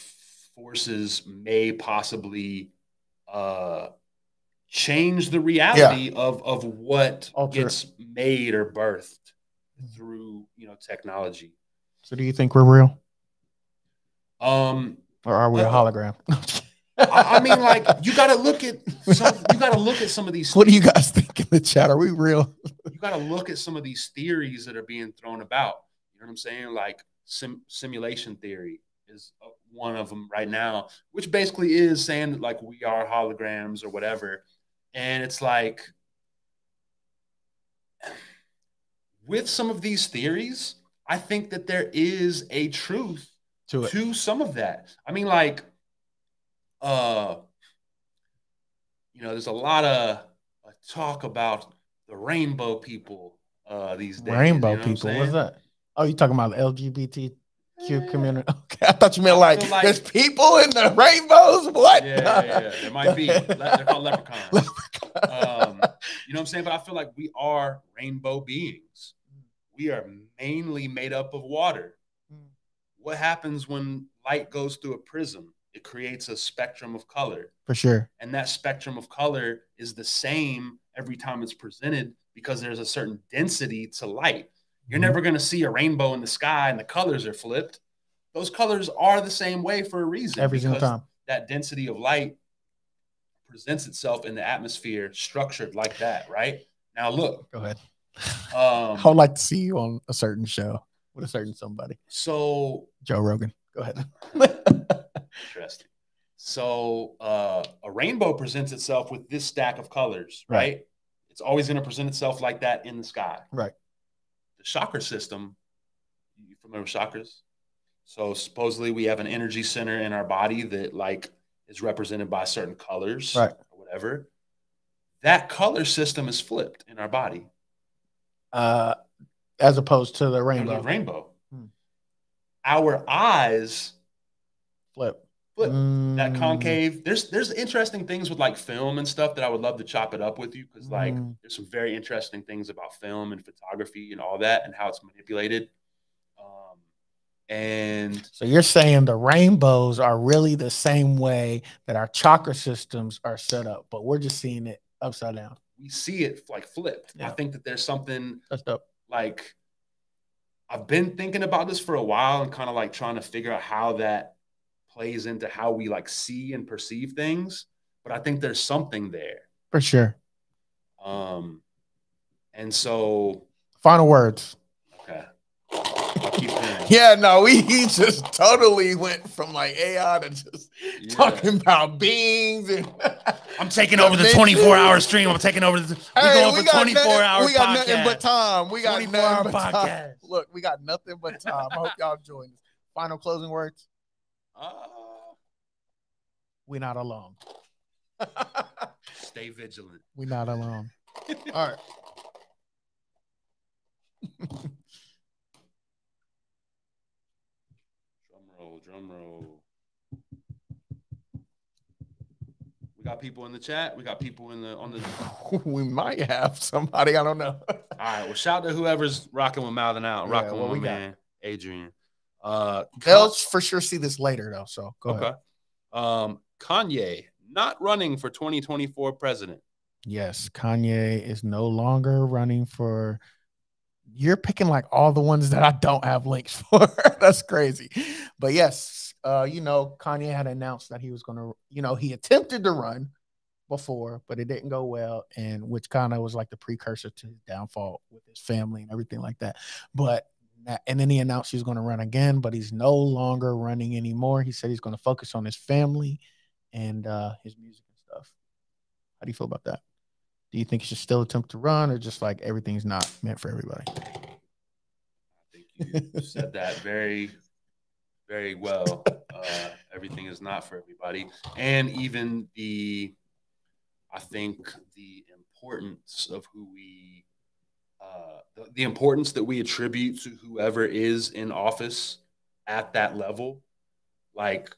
forces may possibly change the reality of what gets made or birthed through technology. So do you think we're real? Or are we a hologram? I mean, like, you got to look at some of these. What do you guys think in the chat? Are we real? You got to look at some of these theories that are being thrown about. You know what I'm saying? Like simulation theory is one of them right now, which basically is saying that like we are holograms or whatever. And it's like, with some of these theories, I think that there is a truth to some of that. I mean, like, there's a lot of talk about the rainbow people these days. Rainbow people? What's that? Oh, you talking about the LGBTQ community? Okay, I thought you meant like there's people in the rainbows. What? Yeah. There might be. They're called leprechauns. You know what I'm saying? But I feel like we are rainbow beings. We are mainly made up of water. What happens when light goes through a prism? It creates a spectrum of color. For sure. And that spectrum of color is the same every time it's presented because there's a certain density to light. You're never going to see a rainbow in the sky and the colors are flipped. Those colors are the same way for a reason. Every single time. That density of light presents itself in the atmosphere structured like that, right? Now, look. Go ahead. I would like to see you on a certain show with a certain somebody. So Joe Rogan. Go ahead. Interesting. So a rainbow presents itself with this stack of colors, right? It's always going to present itself like that in the sky. Right. The chakra system, you familiar with chakras? So supposedly we have an energy center in our body that like is represented by certain colors, right, or whatever. That color system is flipped in our body. As opposed to the rainbow. Our eyes flip. That concave. There's interesting things with like film and stuff that I would love to chop it up with you, because like there's some very interesting things about film and photography and all that and how it's manipulated. And so you're saying the rainbows are really the same way that our chakra systems are set up, but we're just seeing it upside down. We see it like flipped. Yeah. I think that there's something that's dope. Like, I've been thinking about this for a while and kind of like trying to figure out how that plays into how we like see and perceive things. But I think there's something there. For sure. And so final words. Okay. I'll keep going. Yeah, no, he just totally went from like AI to just talking about beings and I'm taking over the 24-hour stream. I'm taking over the we got 24-hour podcast. We got nothing but time. We got 24-hour podcast. Look, we got nothing but time. I hope y'all join us. Final closing words. We're not alone. Stay vigilant. We're not alone. All right. Drum roll. got people in the chat. We got people in the on the. We might have somebody. I don't know. All right. Well, shout out to whoever's rocking with Mouthin Out, Yeah, rocking what with we my got? man Adrian. They'll for sure see this later though. So go ahead. Kanye not running for 2024 president. Yes, Kanye is no longer running for. You're picking like all the ones that I don't have links for. That's crazy. But yes, Kanye had announced that he was going to, he attempted to run before, but it didn't go well. And which kind of was like the precursor to his downfall with his family and everything like that. And then he announced he's going to run again, but he's no longer running anymore. He said he's going to focus on his family and his music and stuff. How do you feel about that? Do you think he should still attempt to run, or just like everything's not meant for everybody? I think you said that very, very well. Everything is not for everybody. And even I think the importance of who we, the importance that we attribute to whoever is in office at that level, like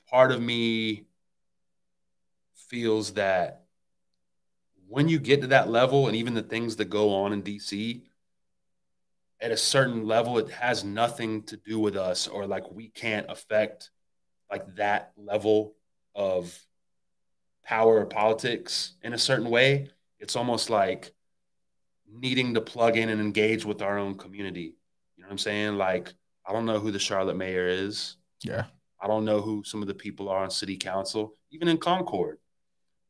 part of me feels that when you get to that level, and even the things that go on in DC, at a certain level, it has nothing to do with us, or like we can't affect like that level of power or politics in a certain way. It's almost like needing to plug in and engage with our own community. You know what I'm saying? Like, I don't know who the Charlotte mayor is. Yeah. I don't know who some of the people are on city council, even in Concord.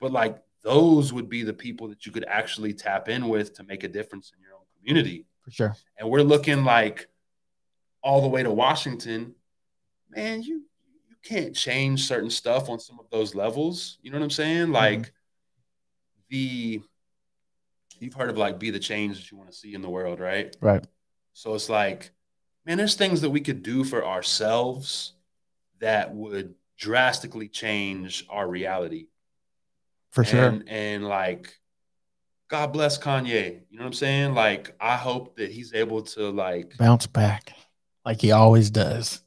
But like, those would be the people that you could actually tap in with to make a difference in your own community. For sure. And we're looking like all the way to Washington. Man, you can't change certain stuff on some of those levels. You know what I'm saying? Like you've heard of like be the change that you want to see in the world, right? Right. So it's like, man, there's things that we could do for ourselves that would drastically change our reality. For sure. And like, God bless Kanye. You know what I'm saying? Like, I hope that he's able to like bounce back like he always does.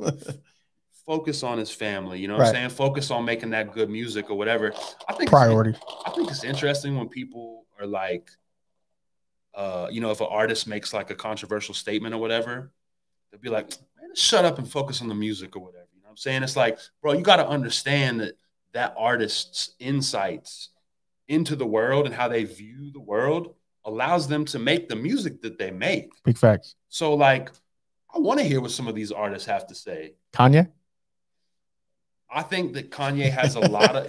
Focus on his family. You know what I'm saying? Focus on making that good music or whatever. I think priority. I think it's interesting when people are like, if an artist makes like a controversial statement or whatever, they'll be like, man, just shut up and focus on the music or whatever. You know what I'm saying? It's like, bro, you got to understand that artist's insights into the world and how they view the world allows them to make the music that they make. Big facts. So like, I want to hear what some of these artists have to say. Kanye? I think that Kanye has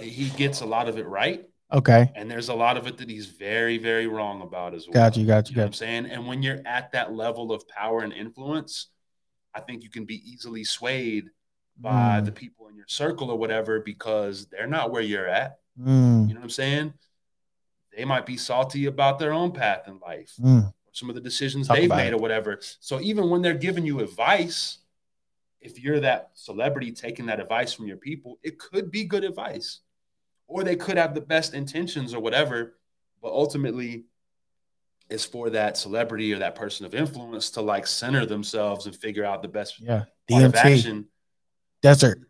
he gets a lot of it right. Okay. And there's a lot of it that he's very, very wrong about as well. Got you. You know what I'm saying? And when you're at that level of power and influence, I think you can be easily swayed by the people in your circle or whatever, because they're not where you're at. You know what I'm saying? They might be salty about their own path in life, or some of the decisions they've made or whatever. So even when they're giving you advice, if you're that celebrity taking that advice from your people, it could be good advice, or they could have the best intentions or whatever, but ultimately it's for that celebrity or that person of influence to like center themselves and figure out the best DMT, desert,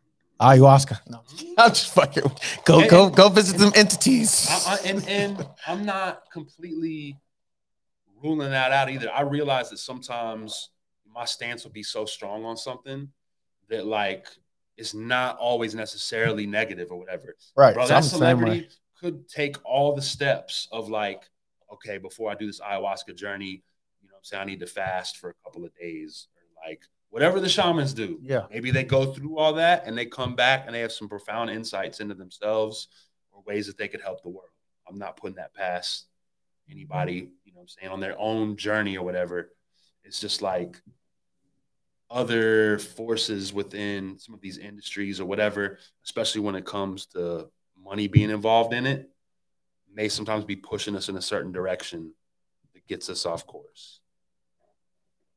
ayahuasca. No, I'm just fucking go visit them entities. And I'm not completely ruling that out either. I realize that sometimes my stance will be so strong on something that like it's not always necessarily negative or whatever. Right. Bro, that celebrity could take all the steps of like, okay, before I do this ayahuasca journey, you know what I'm saying, I need to fast for a couple of days, or like whatever the shamans do. Yeah. Maybe they go through all that and they come back and they have some profound insights into themselves or ways that they could help the world. I'm not putting that past anybody, you know what I'm saying, on their own journey or whatever. It's just like other forces within some of these industries or whatever, especially when it comes to money being involved in it, may sometimes be pushing us in a certain direction that gets us off course.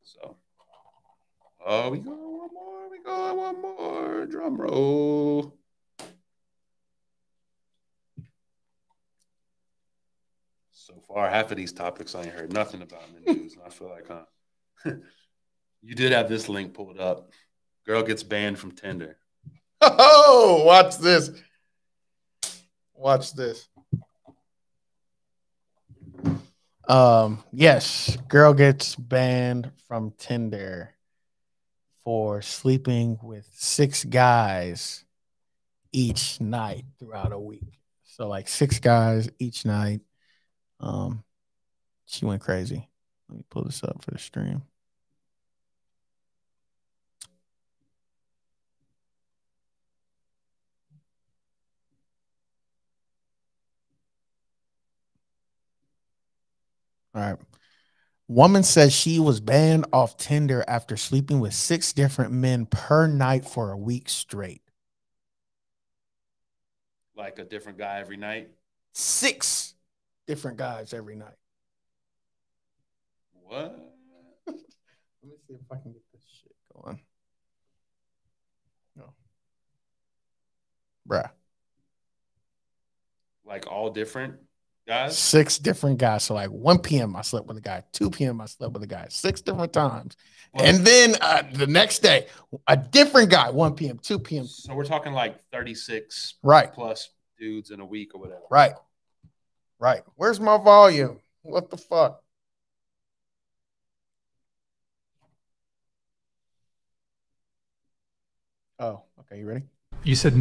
So, we got one more. Drum roll. So far, half of these topics I ain't heard nothing about in the news, and I feel like, you did have this link pulled up. Girl gets banned from Tinder. Oh, watch this. Watch this. Yes, girl gets banned from Tinder for sleeping with 6 guys each night throughout a week. So like 6 guys each night. She went crazy. Let me pull this up for the stream. All right. Woman says she was banned off Tinder after sleeping with 6 different men per night for a week straight. Like a different guy every night? 6 different guys every night. What? Let me see if I can get this shit going. No. Bruh. Like all different guys? 6 different guys. So like 1 p.m. I slept with a guy. 2 p.m. I slept with a guy. 6 different times. What? And then the next day, a different guy. 1 p.m., 2 p.m. So we're talking like 36 right plus dudes in a week or whatever. Right. Right. Where's my volume? What the fuck? Oh, okay. You ready? You said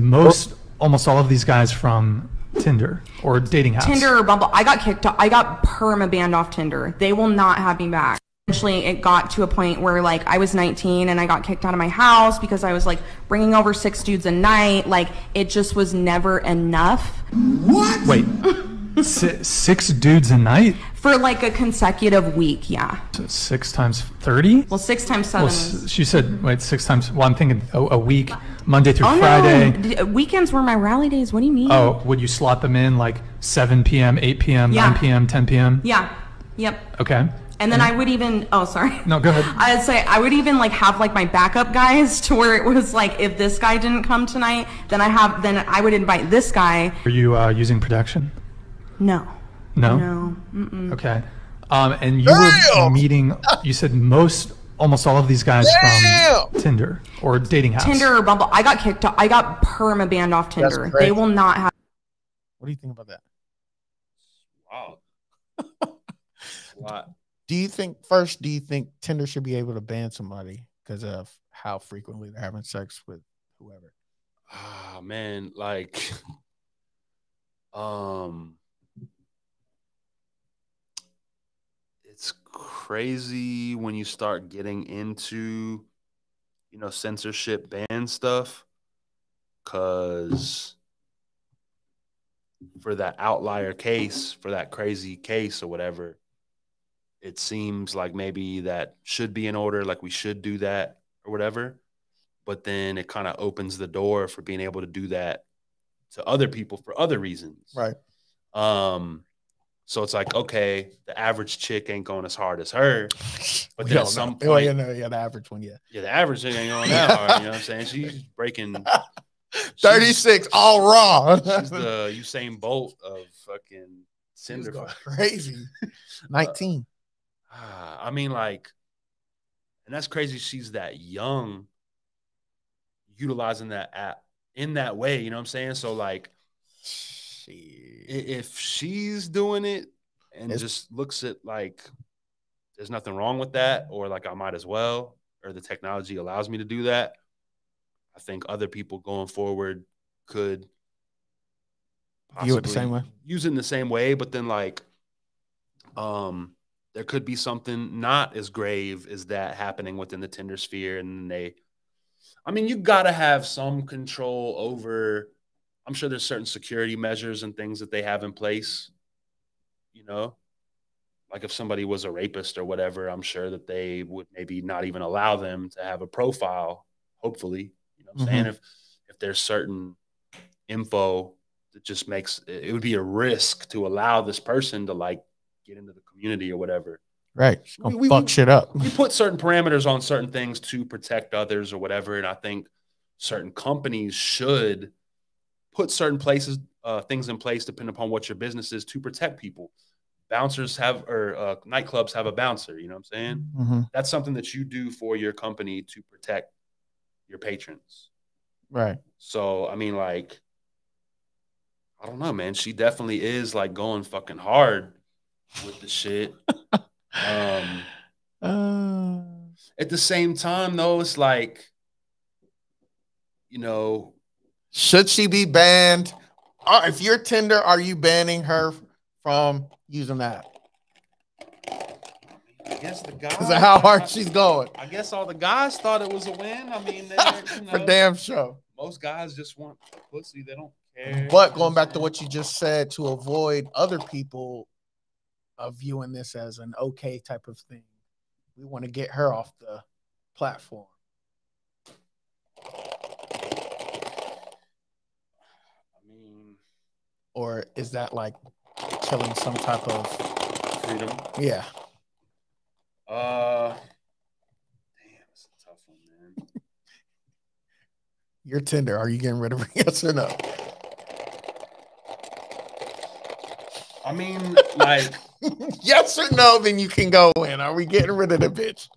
almost all of these guys from Tinder or dating apps. Tinder or Bumble. I got kicked off. I got perma banned off Tinder. They will not have me back. Eventually, it got to a point where like I was 19 and I got kicked out of my house because I was like bringing over 6 dudes a night. Like it just was never enough. What? Wait, 6 dudes a night? For like a consecutive week, yeah. So 6 times 30? Well, 6 times 7. Well, she said, wait, 6 times. Well, I'm thinking a week, Monday through Friday. No. Weekends were my rally days. What do you mean? Oh, would you slot them in like 7 p.m., 8 p.m., yeah. 9 p.m., 10 p.m.? Yeah. Yep. Okay. And then I would even, oh, sorry. No, go ahead. I'd say I would even like have like my backup guys to where it was like, if this guy didn't come tonight, then I would invite this guy. Are you using protection? No. No? No. Mm-mm. Okay. And you were meeting, you said almost all of these guys from Tinder or dating apps. Tinder or Bumble. I got kicked off. I got perma banned off Tinder. They will not have. What do you think about that? Wow. What? Do you think Tinder should be able to ban somebody because of how frequently they're having sex with whoever? Ah, man, like, it's crazy when you start getting into, censorship ban stuff, because for that outlier case, for that crazy case or whatever, it seems like maybe that should be in order, like we should do that or whatever. But then it kind of opens the door for being able to do that to other people for other reasons. Right. So it's like, okay, the average chick ain't going as hard as her. But then at some point, the average one, yeah. Yeah, the average chick ain't going that hard. You know what I'm saying? She's breaking 36 all raw. She's the Usain Bolt of fucking Cinder. Crazy. 19. I mean, like, and that's crazy. She's that young, utilizing that app in that way. You know what I'm saying? So, like, if she's doing it and just looks at like there's nothing wrong with that, or like I might as well, or the technology allows me to do that, I think other people going forward could view it the same way, use it in the same way. But then, like, there could be something not as grave as that happening within the Tinder sphere, and you got to have some control over. I'm sure there's certain security measures and things that they have in place, like if somebody was a rapist or whatever, I'm sure that they would maybe not even allow them to have a profile, hopefully, what I'm saying? If there's certain info that just makes it would be a risk to allow this person to like get into the community or whatever. Right. We fuck shit up. We put certain parameters on certain things to protect others or whatever. And I think certain companies should put certain things in place depending upon what your business is to protect people. Bouncers have, or nightclubs have a bouncer, you know what I'm saying? That's something that you do for your company to protect your patrons. Right. So, I mean, like, I don't know, man. She definitely is like going fucking hard with the shit. At the same time, though, it's like, you know, should she be banned? If you're Tinder, are you banning her from using that? I guess the guys. Because of how hard she's going. I guess all the guys thought it was a win. I mean, for damn sure. Most guys just want pussy. They don't care. But going back to what you just said, to avoid other people viewing this as an okay type of thing, we want to get her off the platform. I mean, or is that like killing some type of freedom? Yeah. Damn, it's a tough one, man. You're Tinder. Are you getting rid of her? Yes or no? I mean, like, yes or no, then you can go in. Are we getting rid of the bitch?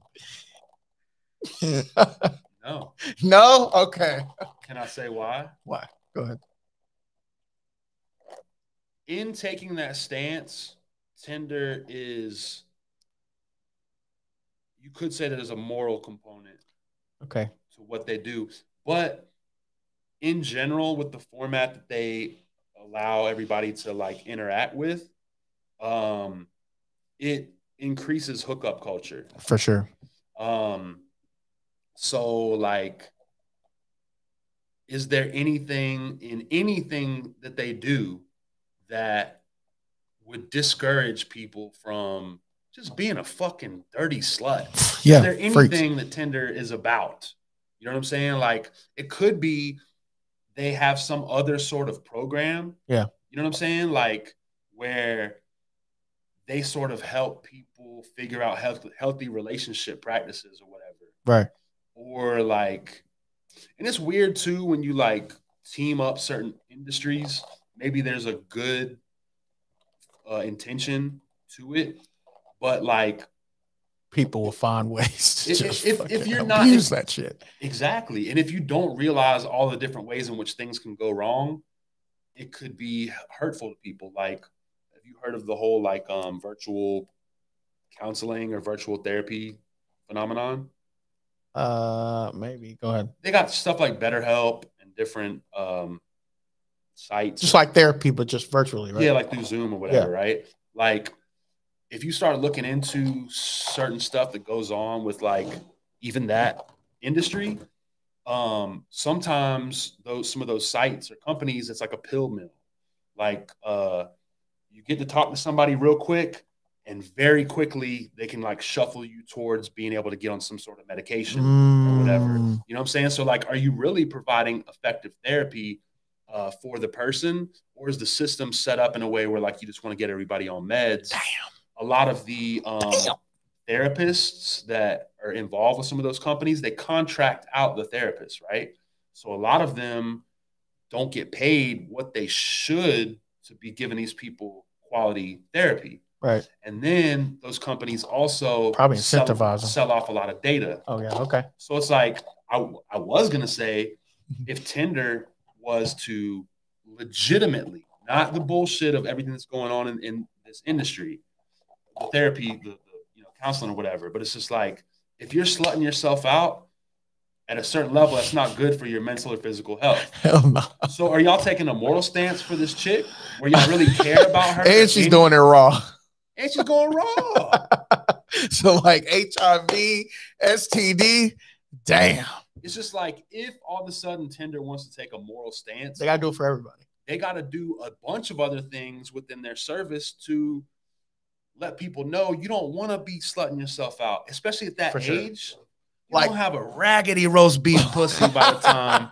No. No? Okay. Can I say why? Why? Go ahead. In taking that stance, Tinder is, you could say that there's a moral component. Okay. To what they do. But in general, with the format that they allow everybody to like interact with, it increases hookup culture. For sure. So like, is there anything in anything that they do that would discourage people from just being a fucking dirty slut? Yeah. Is there anything that Tinder is about? You know what I'm saying? Like, it could be they have some other sort of program. Yeah. You know what I'm saying? Like, where they sort of help people figure out healthy relationship practices or whatever. Right. Or like, and it's weird too when you like team up certain industries. Maybe there's a good intention to it, but like, people will find ways to if you're not use that shit. Exactly. And if you don't realize all the different ways in which things can go wrong, it could be hurtful to people. Like, have you heard of the whole like virtual counseling or virtual therapy phenomenon? Maybe. Go ahead. They got stuff like BetterHelp and different sites. Just like therapy, but just virtually, right? Yeah, like through Zoom or whatever, right? Like, if you start looking into certain stuff that goes on with like even that industry, sometimes some of those sites or companies, it's like a pill mill. Like, you get to talk to somebody real quick, and very quickly they can like shuffle you towards being able to get on some sort of medication or whatever. You know what I'm saying? So like, are you really providing effective therapy for the person, or is the system set up in a way where like you just want to get everybody on meds? Damn. A lot of the therapists that are involved with some of those companies, they contract out the therapists, right? So a lot of them don't get paid what they should to be giving these people quality therapy. Right. And then those companies also probably incentivize them. Sell off a lot of data. Oh, yeah. Okay. So it's like, I was going to say, if Tinder was to legitimately, not the bullshit of everything that's going on in this industry, the therapy, the counseling or whatever, but it's just like, if you're slutting yourself out at a certain level, that's not good for your mental or physical health. Hell no. So are y'all taking a moral stance for this chick where y'all really care about her? And she's doing it raw. And she's going raw. So like HIV, STD, damn. It's just like, if all of a sudden Tinder wants to take a moral stance, they got to do it for everybody. They got to do a bunch of other things within their service to let people know you don't want to be slutting yourself out, especially at that age. You don't have a raggedy roast beef pussy by the time.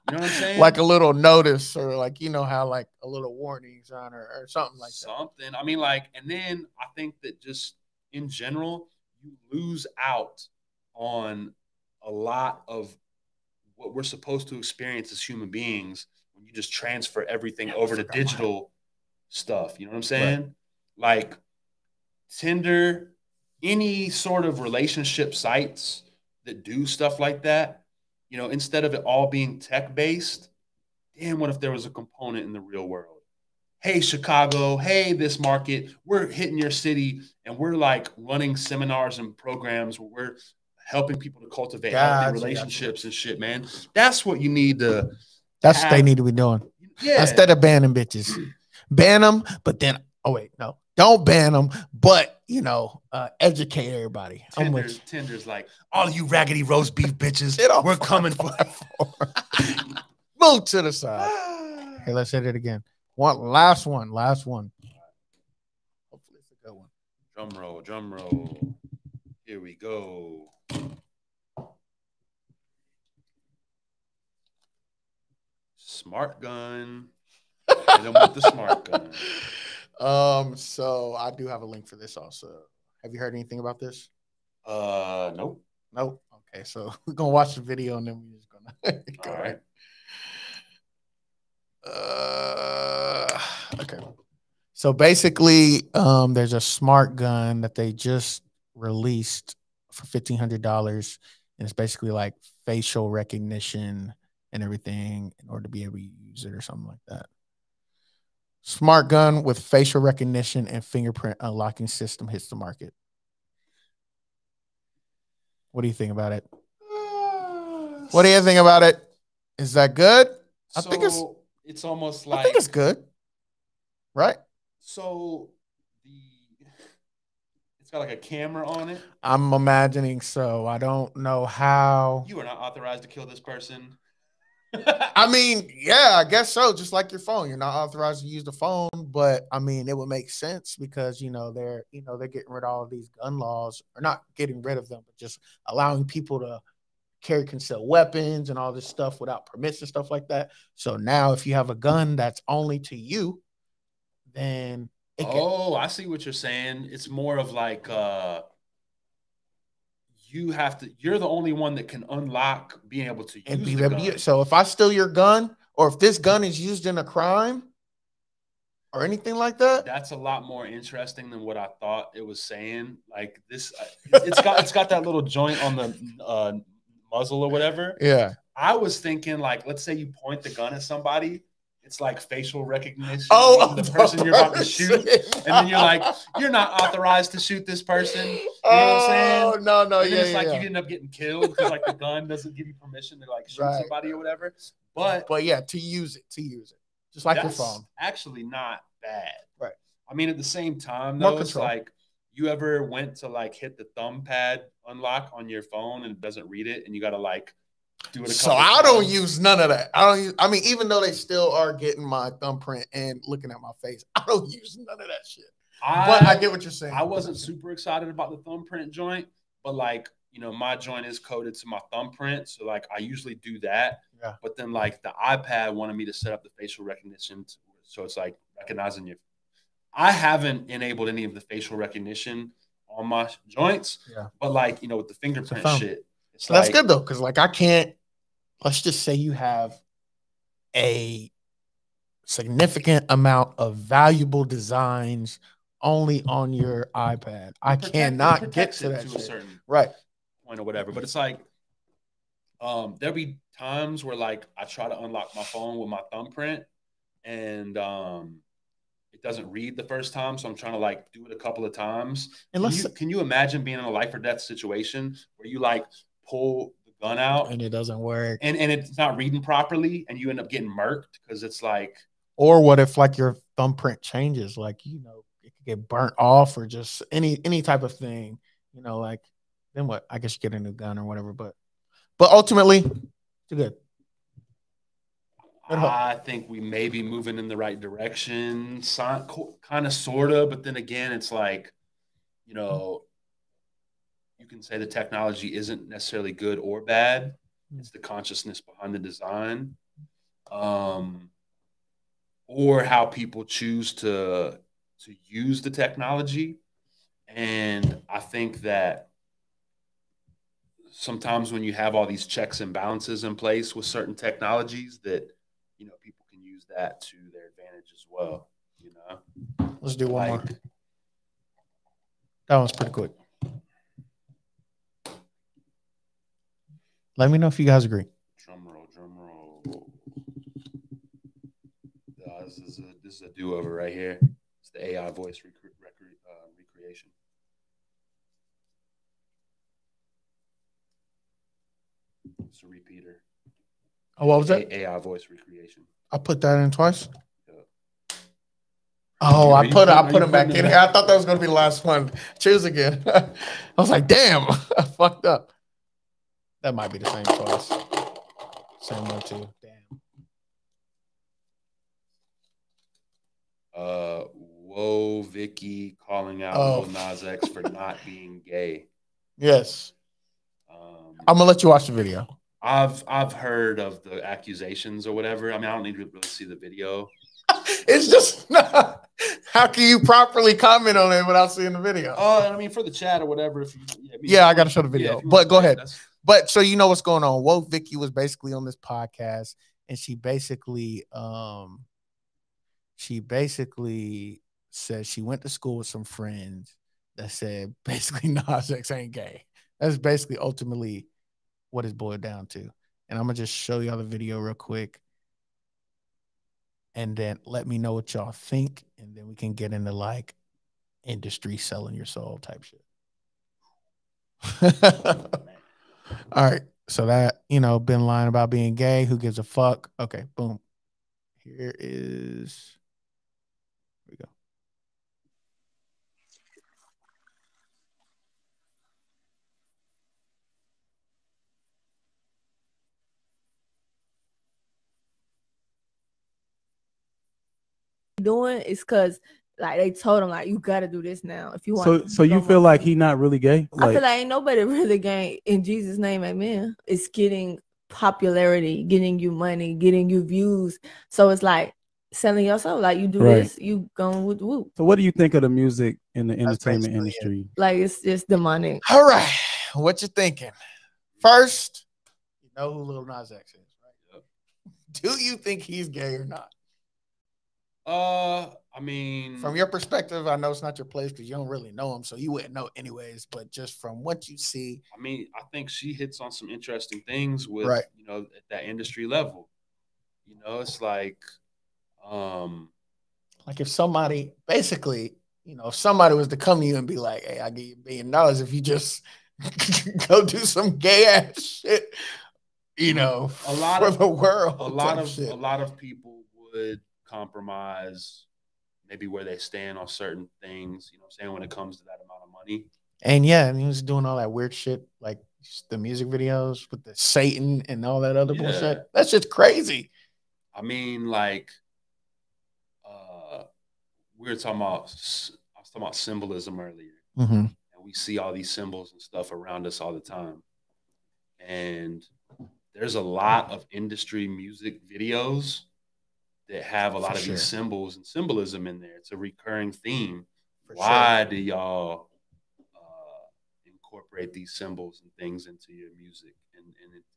You know what I'm saying? Like a little notice, or like, you know how like a little warning sign or something like that. Something. I mean, like, and then I think that just in general, you lose out on a lot of what we're supposed to experience as human beings when you just transfer everything over to digital stuff. You know what I'm saying? Right. Like Tinder, any sort of relationship sites that do stuff like that, you know, instead of it all being tech-based, damn, what if there was a component in the real world? hey, Chicago, hey, this market, we're hitting your city, and we're like running seminars and programs where we're helping people to cultivate healthy relationships and shit, man. That's what you need to. That's what they need to be doing. Yeah. Instead of banning bitches, ban them, but then, oh wait, no, don't ban them, but you know, educate everybody. Tinder's like, all you raggedy roast beef bitches, we're coming for. Move to the side. Hey, let's hit it again. Last one. Hopefully it's a good one. Drum roll. Here we go. Smart gun. Hit them with the smart gun. So I do have a link for this also. Have you heard anything about this? Nope. Okay, so we're gonna watch the video and then we're just gonna go. All right. Okay. So basically, there's a smart gun that they just released for $1,500, and it's basically like facial recognition and everything in order to be able to use it or something like that. Smart gun with facial recognition and fingerprint unlocking system hits the market. What do you think about it? What do you think about it? Is that good? I think it's almost like, I think it's good, right? So it's got like a camera on it. I'm imagining so. I don't know how. You are not authorized to kill this person. I mean, yeah, I guess so. Just like your phone, you're not authorized to use the phone, but I mean, it would make sense because they're getting rid of all of these gun laws, or not getting rid of them, but just allowing people to carry concealed weapons and all this stuff without permits and stuff like that. So now, if you have a gun that's only to you, then I see what you're saying. It's more of like you're the only one that can unlock being able to use the gun. So if I steal your gun, or if this gun is used in a crime or anything like that, that's a lot more interesting than what I thought it was saying. Like this, it's got that little joint on the muzzle or whatever. Yeah. I was thinking, like, let's say you point the gun at somebody. It's like facial recognition of the person you're about to shoot. And then you're like, you're not authorized to shoot this person. You know what I'm saying? No. And then it's like you end up getting killed because like the gun doesn't give you permission to like shoot somebody or whatever. But yeah, to use it. Just like your phone. Actually not bad. Right. I mean, at the same time, though, it's like, you ever went to like hit the thumb pad unlock on your phone and it doesn't read it and you got to like do it a couple times? Don't use none of that. I mean, even though they still are getting my thumbprint and looking at my face, I don't use none of that shit. But I get what you're saying. I wasn't super excited about the thumbprint joint, but like, my joint is coded to my thumbprint. So like I usually do that. Yeah. But then like the iPad wanted me to set up the facial recognition. So it's like recognizing you. I haven't enabled any of the facial recognition on my joints. Yeah. But like, with the fingerprint shit. So that's good though, because like I can't. Let's just say you have a significant amount of valuable designs only on your iPad. I cannot get to that to a certain point or whatever. But it's like there'll be times where like I try to unlock my phone with my thumbprint and it doesn't read the first time, so I'm trying to like do it a couple of times. Can you imagine being in a life or death situation where you like pull the gun out and it doesn't work and it's not reading properly and you end up getting murked because it's like, or what if like your thumbprint changes, like it could get burnt off or just any type of thing, like then what? I guess you get a new gun or whatever, but ultimately it's good. I think we may be moving in the right direction, kind of, sort of. But then again, it's like, you can say the technology isn't necessarily good or bad. It's the consciousness behind the design, or how people choose to use the technology. And I think that sometimes when you have all these checks and balances in place with certain technologies that, people can use that to their advantage as well, Let's do one more. That one's pretty quick. Let me know if you guys agree. Drum roll. This is a do-over right here. It's the AI voice recreation. It's a repeater. Oh, what was that? AI voice recreation. I put that in twice. Oh, I put him back in here. I thought that was going to be the last one. Choose again. I was like, damn, I fucked up. That might be the same twice. Same one too. Damn. Whoa, Vicky calling out Lil Nas X for not being gay. Yes. I'm gonna let you watch the video. I've heard of the accusations or whatever. I mean, I don't need to really see the video. It's just how can you properly comment on it without seeing the video? Oh, I mean, for the chat or whatever. I got to show the video. But go ahead. But so you know what's going on. Whoa, Vicky was basically on this podcast, and she basically said she went to school with some friends that said basically Nas X ain't gay. That's basically ultimately what it's boiled down to. And I'm gonna just show y'all the video real quick. And then let me know what y'all think. And then we can get into like industry selling your soul type shit. All right. So that, been lying about being gay. Who gives a fuck? Okay. Boom. Here we go. Doing is because like they told him like you gotta do this now if you want. So you feel like he not really gay? I feel like ain't nobody really gay. In Jesus' name, amen. It's getting popularity, getting you money, getting you views. So it's like selling yourself. Like you do this, you going with whoop. So what do you think of the music in the entertainment industry? Like it's just demonic. All right, what you thinking? First, you know who Lil Nas X is, right? Do you think he's gay or not? I mean, from your perspective, I know it's not your place because you don't really know him, so you wouldn't know anyways. But just from what you see, I mean, I think she hits on some interesting things with right. At that industry level. It's like if somebody basically, if somebody was to come to you and be like, "Hey, I give you $1 million if you just go do some gay ass shit," a lot for of the world, a lot of people would compromise maybe where they stand on certain things, when it comes to that amount of money. And he was doing all that weird shit, like the music videos with the Satan and all that other bullshit. That's just crazy. I mean, like, I was talking about symbolism earlier. Mm-hmm. And we see all these symbols and stuff around us all the time. And there's a lot of industry music videos that have a lot of these symbols and symbolism in there. It's a recurring theme. Why do y'all incorporate these symbols and things into your music and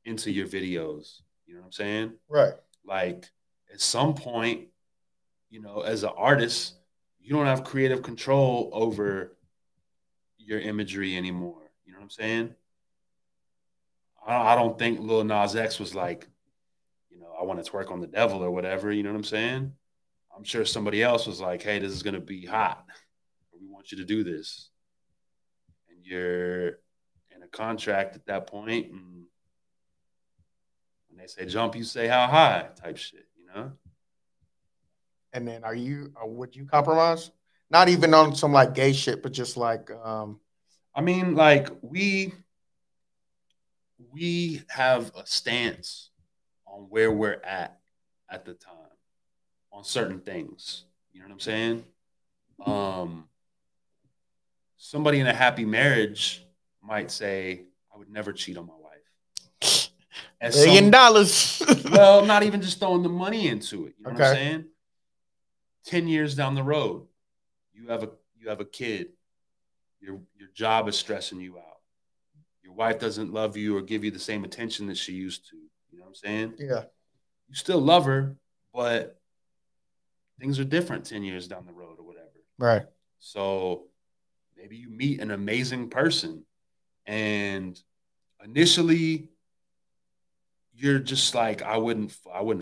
into your videos? You know what I'm saying? Right. Like at some point, as an artist, you don't have creative control over your imagery anymore. You know what I'm saying? I don't think Lil Nas X was like, I want to twerk on the devil or whatever. You know what I'm saying? I'm sure somebody else was like, hey, this is going to be hot. We want you to do this. And you're in a contract at that point. And when they say jump, you say how high type shit, And then would you compromise? Not even on some like gay shit, but just like, I mean, like we have a stance on where we're at the time on certain things. You know what I'm saying? Somebody in a happy marriage might say, I would never cheat on my wife. $1 million. Well, not even just throwing the money into it. You know what I'm saying? 10 years down the road, you have a kid. Your job is stressing you out. Your wife doesn't love you or give you the same attention that she used to. You know what I'm saying? Yeah. You still love her, but things are different 10 years down the road or whatever. Right. So maybe you meet an amazing person and initially you're just like, I wouldn't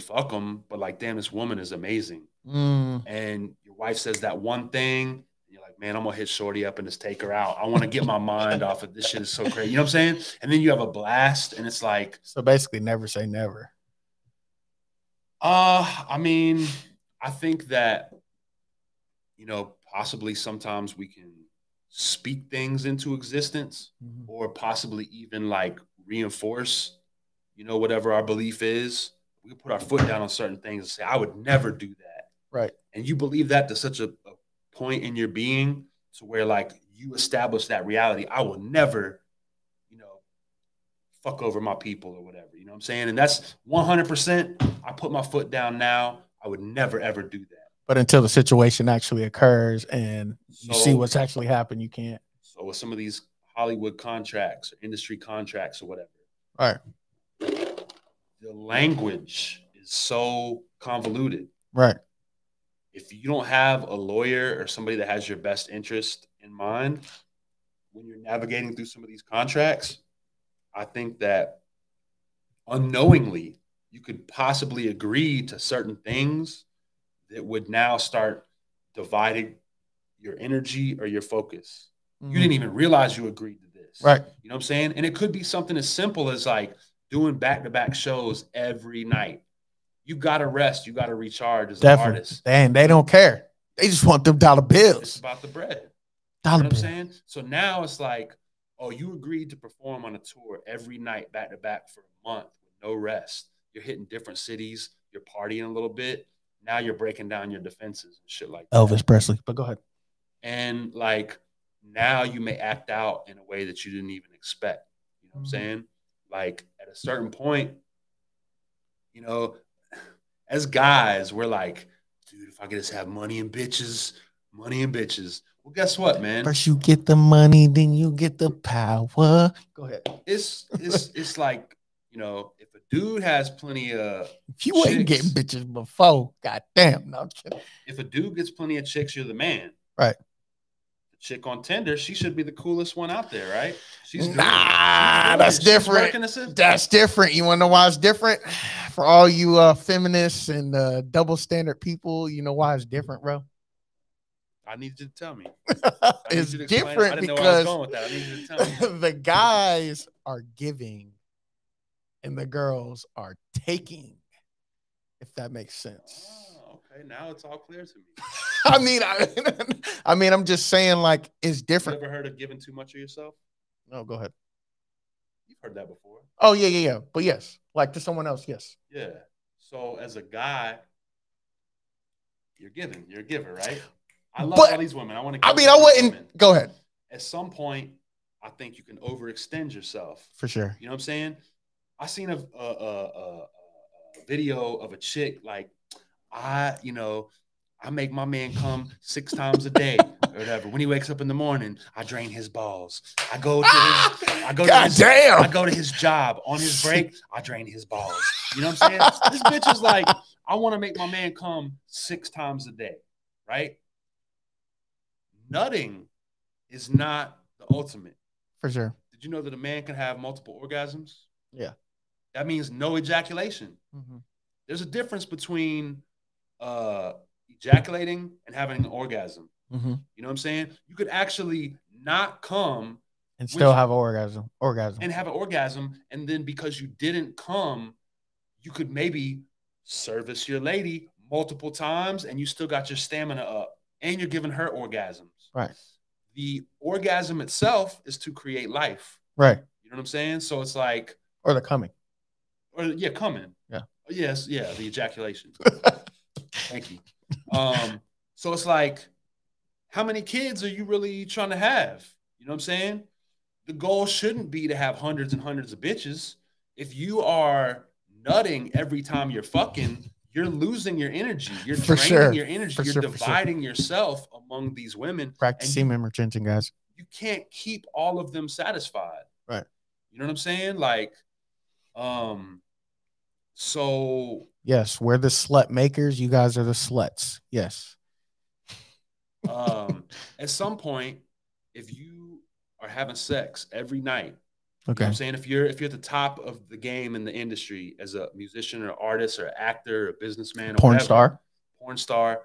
fuck them, but like, damn, this woman is amazing. and your wife says that one thing, and you're like, man, I'm gonna hit shorty up and just take her out. I want to get my mind off of this shit is so crazy. You know what I'm saying? And then you have a blast, and it's like, so basically, never say never. I mean, I think that, you know, possibly sometimes we can speak things into existence, or possibly even like reinforce, you know, whatever our belief is. We can put our foot down on certain things and say, I would never do that. Right. And you believe that to such a point in your being to where like you establish that reality. I will never, you know, fuck over my people or whatever. You know what I'm saying? And that's 100%. I put my foot down now. I would never, ever do that. But until the situation actually occurs and you see what's actually happened, you can't. So with some of these Hollywood contracts or industry contracts or whatever. All right. The language is so convoluted. Right. If you don't have a lawyer or somebody that has your best interest in mind when you're navigating through some of these contracts, I think that unknowingly you could possibly agree to certain things that would now start dividing your energy or your focus. You didn't even realize you agreed to this. Right. You know what I'm saying? And it could be something as simple as like doing back-to-back shows every night. You got to rest. You got to recharge as an artist. And they don't care. They just want them dollar bills. It's about the bread. Dollar you know what I'm bills. saying? So now it's like, oh, you agreed to perform on a tour every night back-to-back for a month with no rest. You're hitting different cities. You're partying a little bit. Now you're breaking down your defenses and shit like that. Elvis Presley, but go ahead. And like now you may act out in a way that you didn't even expect. You know what I'm saying? Like at a certain point, you know, as guys, we're like, dude, if I could just have money and bitches. Well, guess what, man? First you get the money, then you get the power. Go ahead. It's like, you know, if a dude has plenty of if you ain't getting bitches before, goddamn, no, I'm kidding. If a dude gets plenty of chicks, you're the man. Right. The chick on Tinder, she should be the coolest one out there, right? That's different. That's different. You want to know why it's different? For all you feminists and double standard people, you know why it's different, bro? I need you to tell me. It's different because the guys are giving and the girls are taking, if that makes sense. Oh, okay. Now it's all clear to me. I mean, I'm just saying, like, it's different. You ever heard of giving too much of yourself? No, go ahead. You've heard that before. Oh, yeah. But yes, like to someone else, yes. Yeah. So as a guy, you're giving. You're a giver, right? I love all these women. I wouldn't. Go ahead. At some point, I think you can overextend yourself. For sure. You know what I'm saying? I seen a video of a chick like, I make my man come 6 times a day or whatever. When he wakes up in the morning, I drain his balls. I go to his job. On his break, I drain his balls. You know what I'm saying? This bitch is like, I want to make my man come 6 times a day, right? Nutting is not the ultimate. For sure. Did you know that a man can have multiple orgasms? Yeah. That means no ejaculation. Mm-hmm. There's a difference between ejaculating and having an orgasm. Mm-hmm. You know what I'm saying? You could actually not come and still have an orgasm. And have an orgasm. And then because you didn't come, you could maybe service your lady multiple times and you still got your stamina up and you're giving her orgasms. Right. The orgasm itself is to create life. Right. You know what I'm saying? So it's like. Or the coming. Coming. Yeah. Yes. Yeah. The ejaculation. Thank you. So it's like, how many kids are you really trying to have? You know what I'm saying? The goal shouldn't be to have hundreds and hundreds of bitches. If you are nutting every time you're fucking, you're losing your energy. You're draining your energy. You're dividing yourself among these women. Practice semen retention, guys. You can't keep all of them satisfied. Right. You know what I'm saying? Like, so. Yes, we're the slut makers. You guys are the sluts. Yes. At some point, if you are having sex every night, okay, you know what I'm saying, if you're at the top of the game in the industry as a musician or artist or actor or businessman or porn porn star,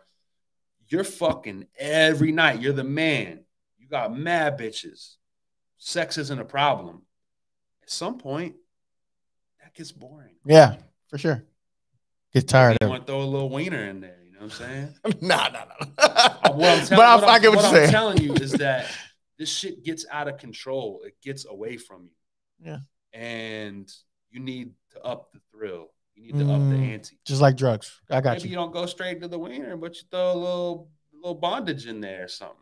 you're fucking every night. You're the man. You got mad bitches. Sex isn't a problem. At some point, that gets boring. Yeah, for sure. Get tired of it. You want to throw a little wiener in there. You know what I'm saying? No. What I'm telling you is that this shit gets out of control. It gets away from you. Yeah. And you need to up the thrill. You need to up the ante. Just like drugs. I got Maybe you don't go straight to the wiener, but you throw a little bondage in there or something.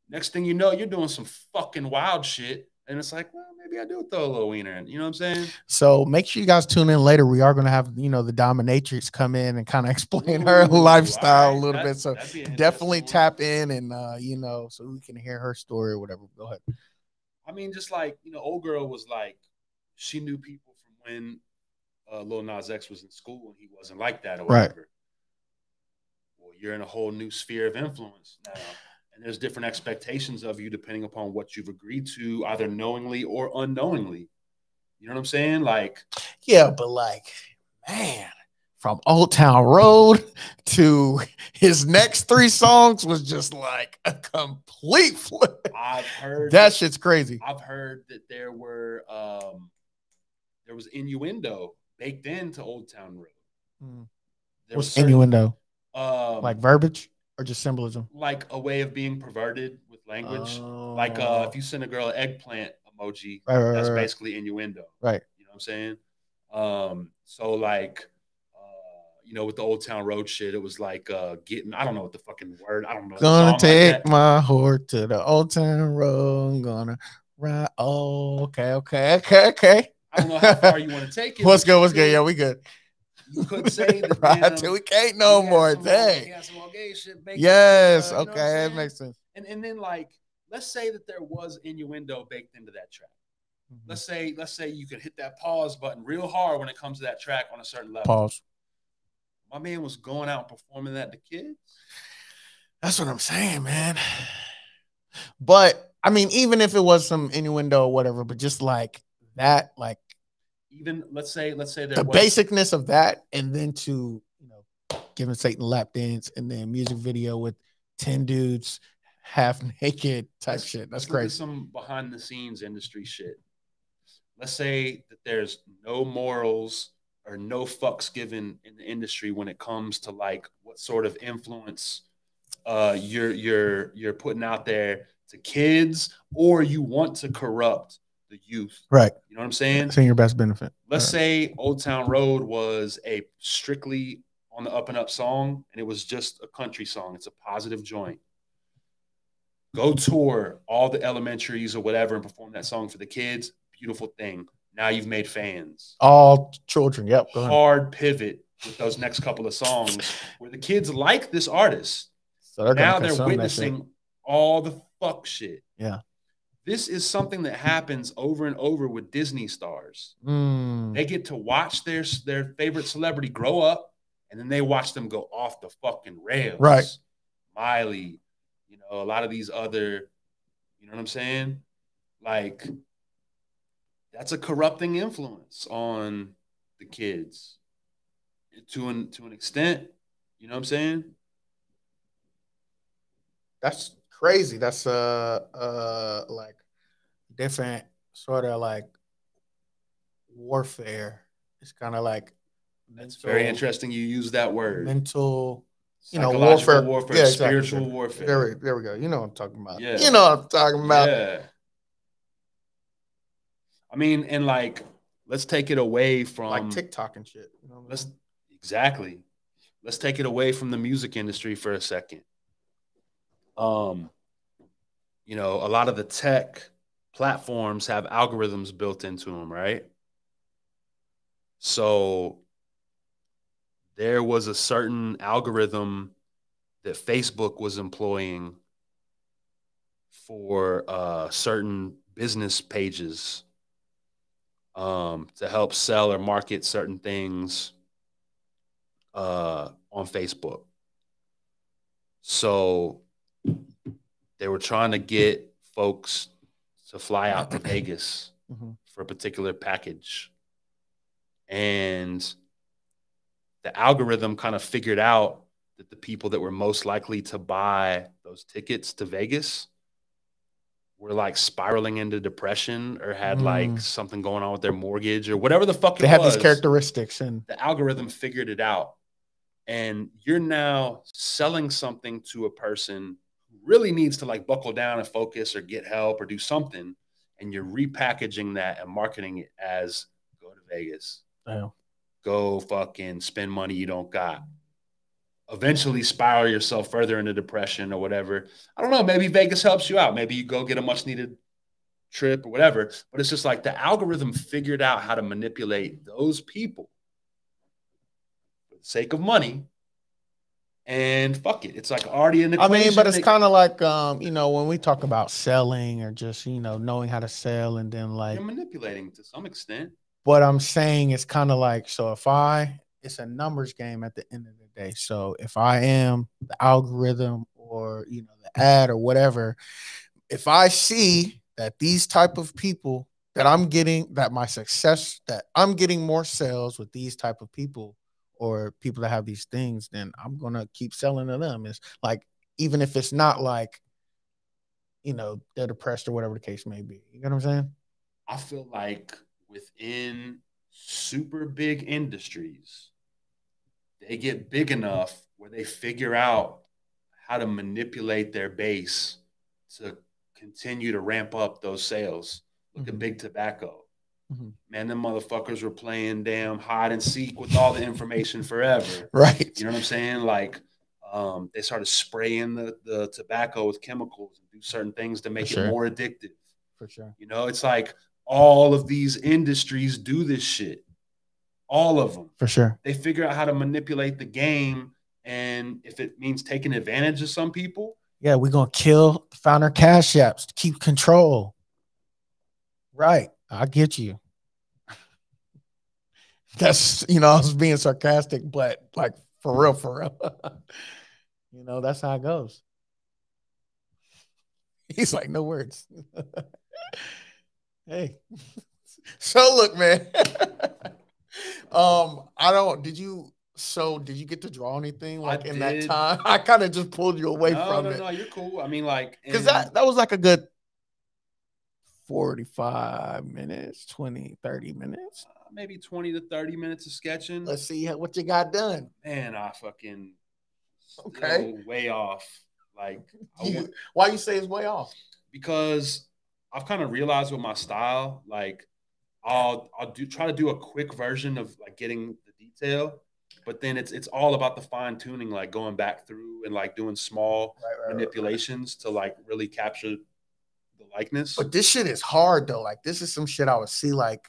Next thing you know, you're doing some fucking wild shit. And it's like, well, maybe I do throw a little wiener in. You know what I'm saying? So make sure you guys tune in later. We are going to have, the dominatrix come in and kind of explain her lifestyle a little bit. So definitely tap in and, so we can hear her story or whatever. Go ahead. I mean, just like, old girl was like, she knew people from when Lil Nas X was in school and he wasn't like that or whatever. Right. Well, you're in a whole new sphere of influence now. And there's different expectations of you depending upon what you've agreed to, either knowingly or unknowingly. You know what I'm saying? Like, yeah, but like, man, from Old Town Road to his next 3 songs was just like a complete flip. I've heard that shit's crazy. I've heard that there was innuendo baked into Old Town Road. What's innuendo? Like verbiage? Or just symbolism? Like a way of being perverted with language. Like if you send a girl an eggplant emoji, that's basically innuendo. Right. You know what I'm saying? So like, with the Old Town Road shit, it was like getting, I don't know what the fucking word, I don't know. Gonna take my horse to the Old Town Road. I'm gonna ride. Oh, okay. I don't know how far you want to take it. What's good? Yeah, we good. You could say that right till we can't no more. Dang. Yes. Okay, that makes sense. And then like, let's say that there was innuendo baked into that track. Mm-hmm. Let's say you could hit that pause button real hard when it comes to that track on a certain level. Pause. My man was going out and performing that to kids. That's what I'm saying, man. But I mean, even if it was some innuendo or whatever, but just like that, like. Even let's say there the basicness of that, and then to giving Satan lap dance, and then music video with 10 dudes half naked type shit. That's crazy. Some behind the scenes industry shit. Let's say that there's no morals or no fucks given in the industry when it comes to like what sort of influence you're putting out there to kids, or you want to corrupt the youth. Right. You know what I'm saying? It's in your best benefit. Let's say Old Town Road was a strictly on the up and up song, and it was just a country song. It's a positive joint. Go tour all the elementaries or whatever and perform that song for the kids. Beautiful thing. Now you've made fans. All children. Yep. Hard pivot with those next couple of songs where the kids like this artist. So now they're witnessing all the fuck shit. Yeah. This is something that happens over and over with Disney stars. They get to watch their favorite celebrity grow up, and then they watch them go off the fucking rails. Right. Miley, a lot of these other, you know what I'm saying? Like, that's a corrupting influence on the kids to an extent. You know what I'm saying? That's crazy. That's like different sort of like warfare. It's kind of like that's very interesting. You use that word. Mental, warfare, yeah, spiritual exactly. warfare. There we go. You know what I'm talking about. Yeah. You know what I'm talking about. Yeah. I mean, and like, let's take it away from like TikTok and shit. Exactly. Let's take it away from the music industry for a second. A lot of the tech platforms have algorithms built into them, right? So there was a certain algorithm that Facebook was employing for certain business pages to help sell or market certain things on Facebook. So they were trying to get folks to fly out to Vegas for a particular package. And the algorithm kind of figured out that the people that were most likely to buy those tickets to Vegas were like spiraling into depression or had like something going on with their mortgage or whatever the fuck it was. They had these characteristics, and the algorithm figured it out. And you're now selling something to a person who really needs to like buckle down and focus or get help or do something. And you're repackaging that and marketing it as go to Vegas. Damn. Go fucking spend money you don't got. Eventually spiral yourself further into depression or whatever. I don't know. Maybe Vegas helps you out. Maybe you go get a much needed trip or whatever. But it's just like the algorithm figured out how to manipulate those people for the sake of money. And fuck it. It's like already in the I mean, but it's kind of like, you know, when we talk about selling or just, you know, knowing how to sell and then like. You're manipulating to some extent. What I'm saying is kind of like, so if it's a numbers game at the end of the day. So if I am the algorithm or, you know, the ad or whatever, if I see that these type of people that I'm getting, that my success, that I'm getting more sales with these type of people or people that have these things, then I'm going to keep selling to them. It's like, even if it's not like, you know, they're depressed or whatever the case may be. You know what I'm saying? I feel like within super big industries, they get big enough where they figure out how to manipulate their base to continue to ramp up those sales. Look at Big Tobacco. Man, them motherfuckers were playing damn hide and seek with all the information forever. Right. You know what I'm saying? Like, they started spraying the tobacco with chemicals and do certain things to make it more addictive. For sure. You know, it's like all of these industries do this shit. All of them. For sure. They figure out how to manipulate the game. And if it means taking advantage of some people. Yeah, we're going to kill founder cash apps to keep control. Right. I get you. That's, you know, I was being sarcastic, but like for real. You know, that's how it goes. He's like, no words. Hey. So look, man. Did you get to draw anything like in that time? I kind of just pulled you away from it. No, you're cool. I mean, like, because that was like a good 45 minutes, 20, 30 minutes. Maybe 20 to 30 minutes of sketching. Let's see what you got done. Man, I fucking way off. Like, why you say it's way off? Because I've kind of realized with my style, like, I'll try to do a quick version of like getting the detail, but then it's all about the fine tuning, like going back through and like doing small manipulations to like really capture the likeness. But this shit is hard though. Like, this is some shit I would see like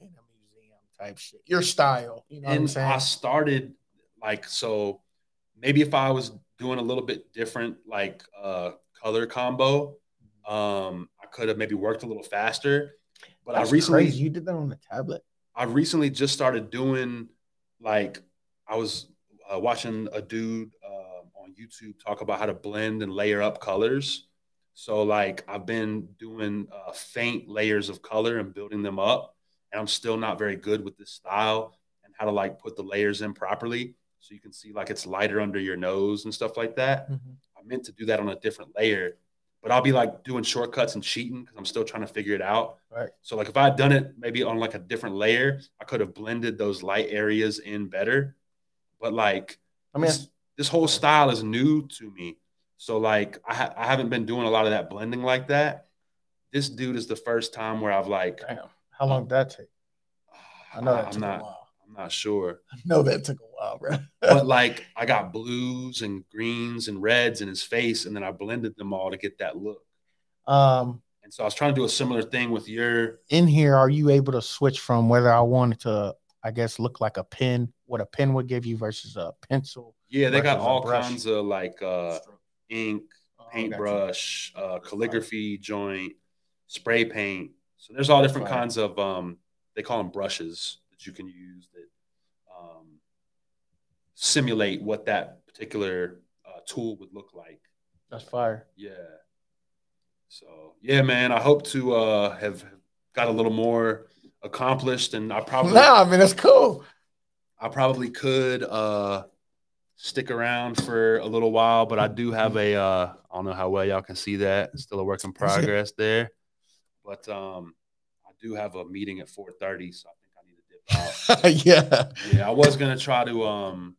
in a museum type shit. Your style, you know what I'm saying? I started like, so maybe if I was doing a little bit different, like color combo, I could have maybe worked a little faster. But That's crazy. You did that on the tablet? I recently just started doing, like, I was watching a dude on YouTube talk about how to blend and layer up colors. So, like, I've been doing faint layers of color and building them up. And I'm still not very good with this style and how to, like, put the layers in properly. So you can see, like, it's lighter under your nose and stuff like that. I meant to do that on a different layer. But I'll be like doing shortcuts and cheating because I'm still trying to figure it out. Right. So like if I had done it maybe on like a different layer, I could have blended those light areas in better. But like, I mean, this whole style is new to me. So like I haven't been doing a lot of that blending like that. This dude is the first time where I've like. Damn. How long did that take? I know that took a while. I'm not sure. I know that took a while, bro. But like I got blues and greens and reds in his face, and then I blended them all to get that look. And so I was trying to do a similar thing with your. In here, are you able to switch from whether I wanted to, I guess, look like a pen, what a pen would give you versus a pencil? Yeah, they got all kinds of like ink, paintbrush, calligraphy joint, spray paint. So there's all different kinds of they call them brushes that you can use that simulate what that particular tool would look like. That's fire. Yeah. So yeah, man, I hope to have got a little more accomplished, and I probably I mean that's cool. I probably could stick around for a little while, but I do have a I don't know how well y'all can see that. It's still a work in progress there. But I do have a meeting at 4:30, so I think I need to dip out. Yeah, I was gonna try to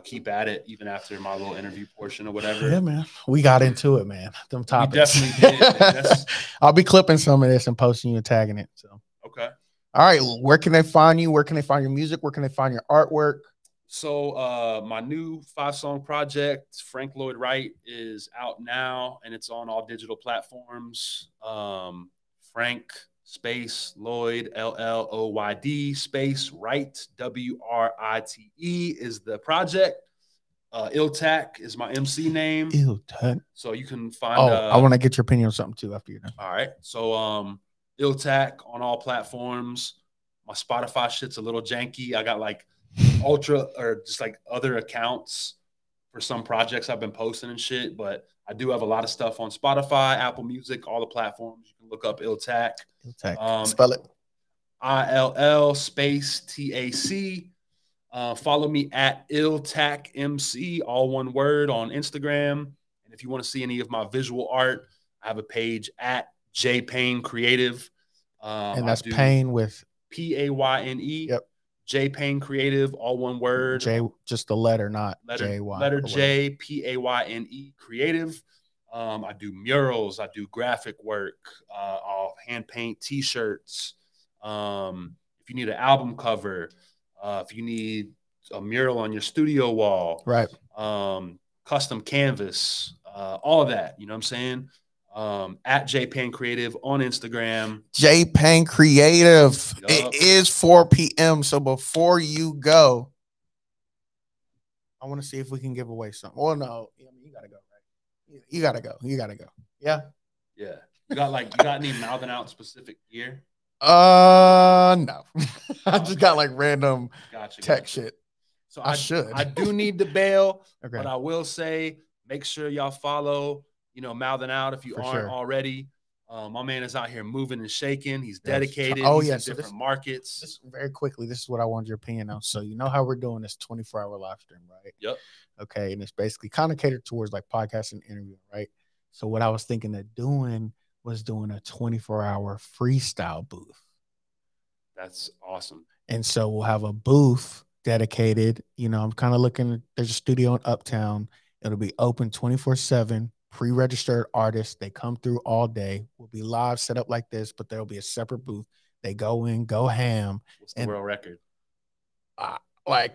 keep at it even after my little interview portion or whatever. Yeah, man. We got into it, man. Them topics. We definitely did, man. I'll be clipping some of this and posting you and tagging it. So okay. All right. Where can they find you? Where can they find your music? Where can they find your artwork? So my new 5-song project, Frank Lloyd Wright, is out now, and it's on all digital platforms. Frank space Lloyd, LLOYD space Wright, WRITE is the project. Iltac is my MC name. Iltac. So you can find. I want to get your opinion on something too after you're done. All right. So Iltac on all platforms. My Spotify shit's a little janky. I got like ultra or just like other accounts for some projects I've been posting and shit, but I do have a lot of stuff on Spotify, Apple Music, all the platforms. You can look up Iltac. Iltac. Spell it. ILL space TAC. Follow me at IlTacMC, all one word, on Instagram. And if you want to see any of my visual art, I have a page at J.Payne Creative. And that's Payne with Payne. Yep. J.Payne Creative, all one word. J, just the letter, not J-Y. Letter J, Payne Creative. I do murals. I do graphic work. I'll hand paint T-shirts. If you need an album cover, if you need a mural on your studio wall, right? Custom canvas, all of that. You know what I'm saying? At J.Payne Creative on Instagram. J.Payne Creative. Yep. It is 4 p.m. So before you go, I want to see if we can give away something. Well, no, you gotta go, right? You gotta go. You gotta go. Yeah. Yeah. You got any Mouthin Out specific gear? No. I just got like random tech shit. So I do need to bail, but I will say, make sure y'all follow, Mouthin Out if you aren't already. My man is out here moving and shaking. He's dedicated. Oh, he's yeah. in different markets. Very quickly, this is what I wanted your opinion on. So you know how we're doing this 24-hour live stream, right? Yep. Okay. And it's basically kind of catered towards like podcast and interview, right? So what I was thinking of doing was doing a 24-hour freestyle booth. That's awesome. And so we'll have a booth dedicated. I'm kind of looking, there's a studio in Uptown. It'll be open 24/7, pre-registered artists. They come through all day. We'll be live set up like this, but there'll be a separate booth. They go in, go ham. What's the world record? What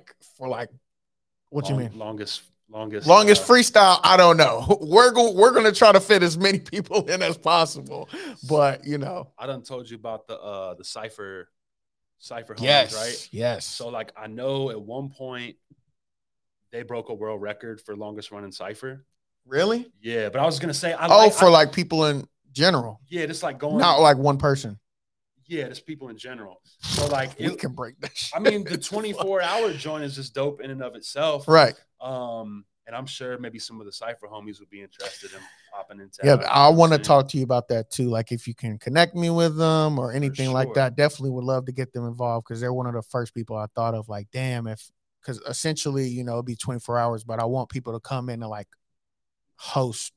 you mean? Longest freestyle, I don't know. We're going to try to fit as many people in as possible. But, I done told you about the Cypher homies, yes, right? Yes. So I know at one point they broke a world record for longest running Cypher. Really? Yeah, but I was gonna say for people in general. Yeah, just like going, not like one person. Yeah, just people in general. So we can break that shit. I mean, the 24-hour joint is just dope in and of itself. Right. And I'm sure maybe some of the Cypher homies would be interested in popping into. Yeah, I want to talk to you about that too. Like if you can connect me with them or anything like that, definitely would love to get them involved because they're one of the first people I thought of. Like, damn, because essentially, it'd be 24 hours, but I want people to come in and like host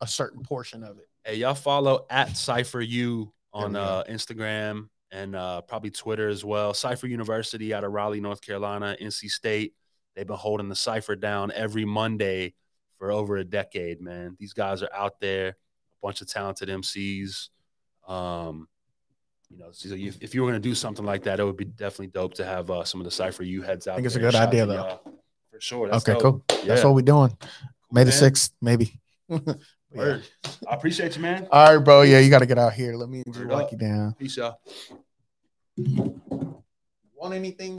a certain portion of it. Hey, y'all follow at CypherU on Instagram and probably Twitter as well. Cypher University out of Raleigh, North Carolina, NC State. They've been holding the Cypher down every Monday for over a decade, man. These guys are out there, a bunch of talented MCs. So if you were going to do something like that, it would be definitely dope to have some of the Cypher U heads out. I think it's a good idea, though. For sure. That's okay, dope. Cool. Yeah. That's what we're doing. May the 6th, maybe. Word. I appreciate you, man. All right, bro. Yeah, you got to get out here. Let me just lock you down. Peace, y'all. Want anything?